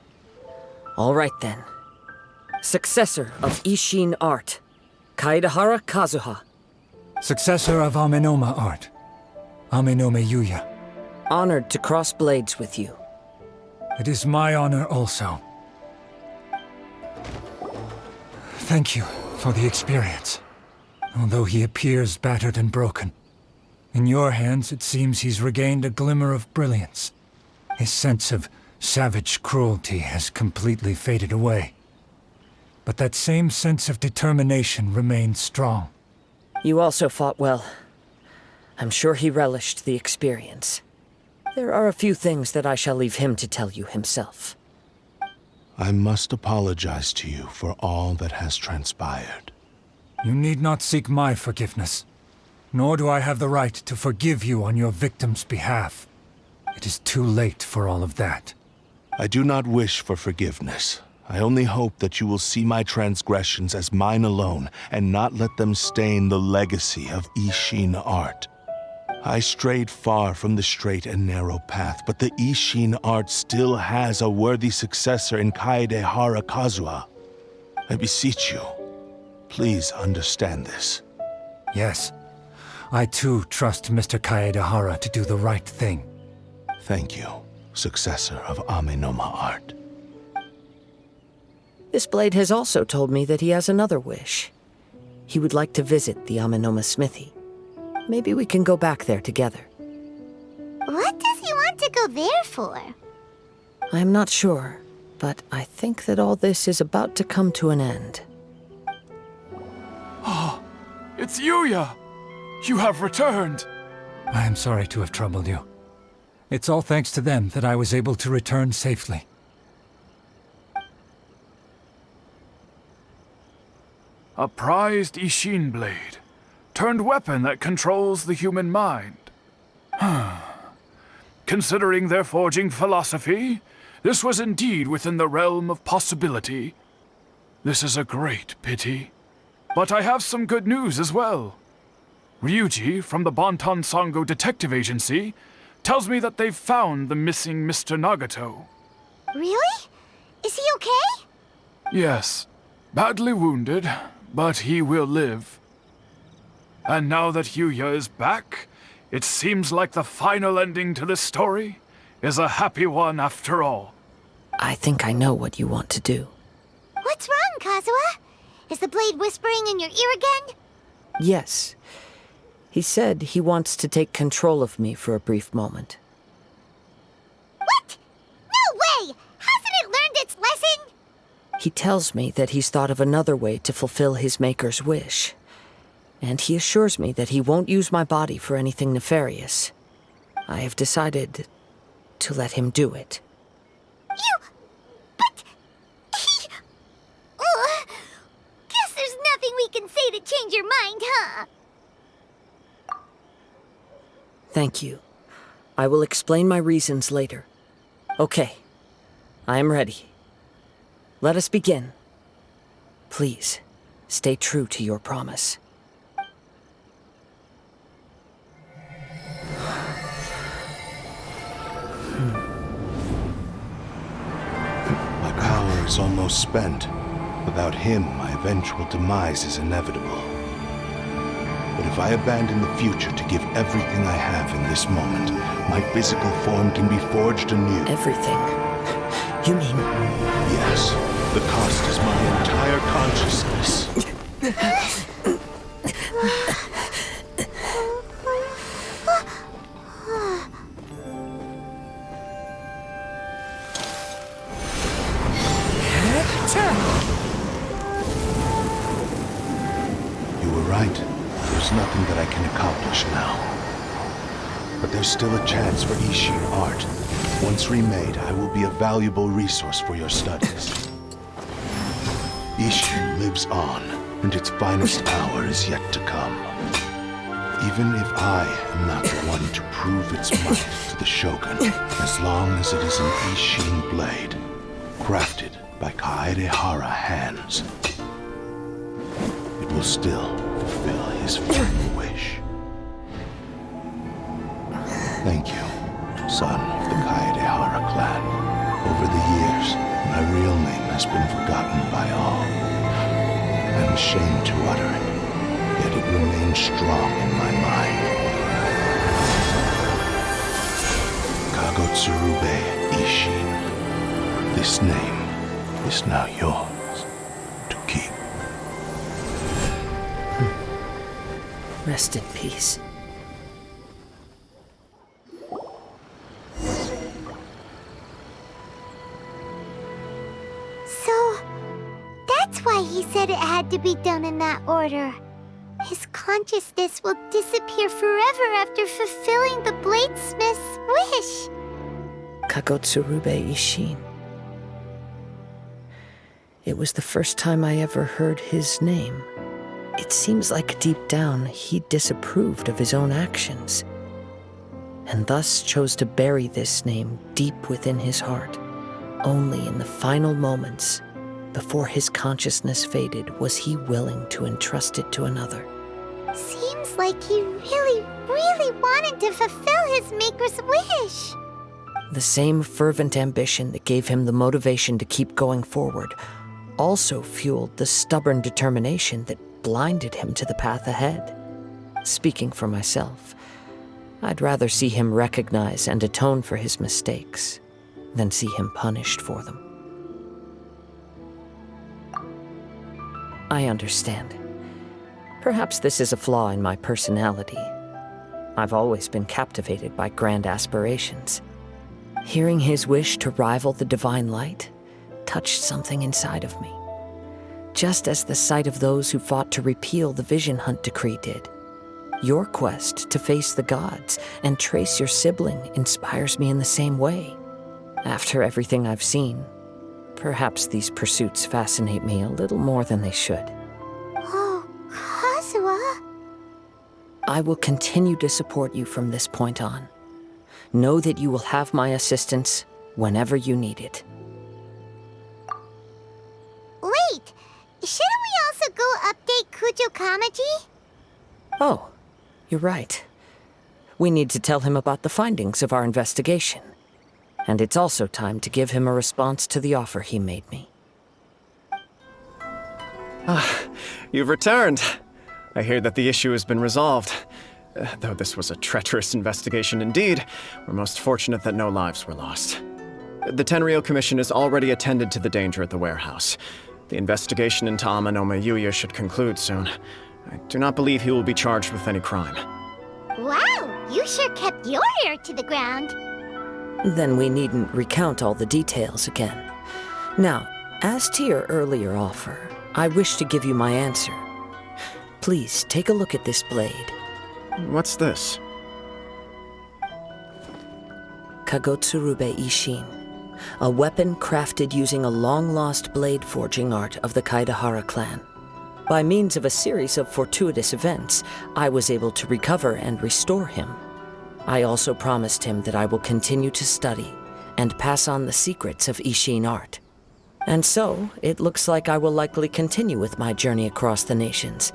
All right then. Successor of Ishin Art, Kaedahara Kazuha. Successor of Amenoma Art, Amenome Yuya. Honored to cross blades with you. It is my honor also. Thank you for the experience. Although he appears battered and broken, in your hands it seems he's regained a glimmer of brilliance. His sense of savage cruelty has completely faded away. But that same sense of determination remains strong. You also fought well. I'm sure he relished the experience. There are a few things that I shall leave him to tell you himself. I must apologize to you for all that has transpired. You need not seek my forgiveness, nor do I have the right to forgive you on your victim's behalf. It is too late for all of that. I do not wish for forgiveness. I only hope that you will see my transgressions as mine alone and not let them stain the legacy of Ishin Art. I strayed far from the straight and narrow path, but the Ishin Art still has a worthy successor in Kaedahara Kazuha. I beseech you, please understand this. Yes, I too trust Mr. Kaedahara to do the right thing. Thank you, successor of Amenoma Art. This blade has also told me that he has another wish. He would like to visit the Amenoma smithy. Maybe we can go back there together. What does he want to go there for? I'm not sure, but I think that all this is about to come to an end. Oh, it's Yuya! You have returned! I am sorry to have troubled you. It's all thanks to them that I was able to return safely. A prized Ishin blade, turned weapon that controls the human mind. Considering their forging philosophy, this was indeed within the realm of possibility. This is a great pity. But I have some good news as well. Ryuji, from the Bonton Sango Detective Agency, tells me that they've found the missing Mr. Nagato. Really? Is he okay? Yes, badly wounded, but he will live. And now that Yuya is back, it seems like the final ending to this story is a happy one after all. I think I know what you want to do. What's wrong, Kazuha? Is the blade whispering in your ear again? Yes. He said he wants to take control of me for a brief moment. What? No way! Hasn't it learned its lesson? He tells me that he's thought of another way to fulfill his maker's wish. And he assures me that he won't use my body for anything nefarious. I have decided to let him do it. But... Guess there's nothing we can say to change your mind, huh? Thank you. I will explain my reasons later. Okay. I am ready. Let us begin. Please, stay true to your promise. is almost spent. Without him, my eventual demise is inevitable. But if I abandon the future to give everything I have in this moment, my physical form can be forged anew. Everything? You mean... Yes. The cost is my entire consciousness. You were right. There's nothing that I can accomplish now. But there's still a chance for Ishin art. Once remade, I will be a valuable resource for your studies. Ishin lives on, and its finest hour is yet to come. Even if I am not the one to prove its might to the Shogun, as long as it is an Ishin blade, crafted by Kaedehara hands, it will still fulfill his final wish. Thank you, son of the Kaedehara clan. Over the years, my real name has been forgotten by all. I'm ashamed to utter it, yet it remains strong in my mind. Kagotsurube Ishin. This name is now yours to keep. Rest in peace. So, that's why he said it had to be done in that order. His consciousness will disappear forever after fulfilling the bladesmith's wish. Kagotsurube Ishin. It was the first time I ever heard his name. It seems like deep down he disapproved of his own actions, and thus chose to bury this name deep within his heart. Only in the final moments, before his consciousness faded, was he willing to entrust it to another. Seems like he really, really wanted to fulfill his maker's wish. The same fervent ambition that gave him the motivation to keep going forward also fueled the stubborn determination that blinded him to the path ahead. Speaking for myself, I'd rather see him recognize and atone for his mistakes than see him punished for them. I understand. Perhaps this is a flaw in my personality. I've always been captivated by grand aspirations. Hearing his wish to rival the divine light touched something inside of me, just as the sight of those who fought to repeal the Vision Hunt decree did. Your quest to face the gods and trace your sibling inspires me in the same way. After everything I've seen, perhaps these pursuits fascinate me a little more than they should. Oh, Kazuha. I will continue to support you from this point on. Know that you will have my assistance whenever you need it. Wait, shouldn't we also go update Kujo Kamaji? Oh, you're right. We need to tell him about the findings of our investigation. And it's also time to give him a response to the offer he made me. You've returned. I hear that the issue has been resolved. Though this was a treacherous investigation indeed, we're most fortunate that no lives were lost. The Tenryou Commission has already attended to the danger at the warehouse. The investigation into Amanome Yuya should conclude soon. I do not believe he will be charged with any crime. Wow, you sure kept your ear to the ground. Then we needn't recount all the details again. Now, as to your earlier offer, I wish to give you my answer. Please take a look at this blade. What's this? Kagotsurube Ishin, a weapon crafted using a long-lost blade forging art of the Kaedehara clan. By means of a series of fortuitous events, I was able to recover and restore him. I also promised him that I will continue to study and pass on the secrets of Ishin art. And so, it looks like I will likely continue with my journey across the nations,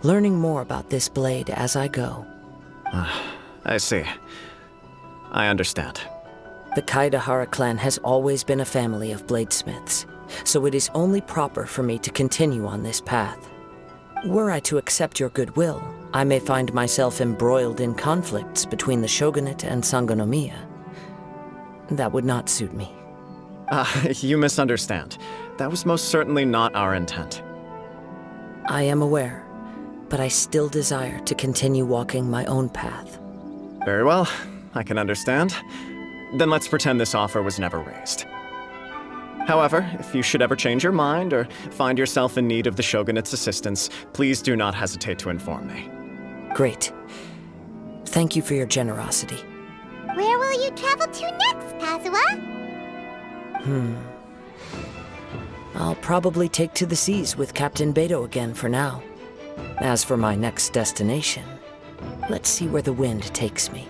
learning more about this blade as I go. I see. I understand. The Kaedehara clan has always been a family of bladesmiths. so it is only proper for me to continue on this path. Were I to accept your goodwill, I may find myself embroiled in conflicts between the shogunate and Sangonomiya. That would not suit me. You misunderstand. That was most certainly not our intent. I am aware, but I still desire to continue walking my own path. Very well, I can understand. Then let's pretend this offer was never raised. However, if you should ever change your mind or find yourself in need of the Shogunate's assistance, please do not hesitate to inform me. Great. Thank you for your generosity. Where will you travel to next, Kazuha? I'll probably take to the seas with Captain Beto again for now. As for my next destination, let's see where the wind takes me.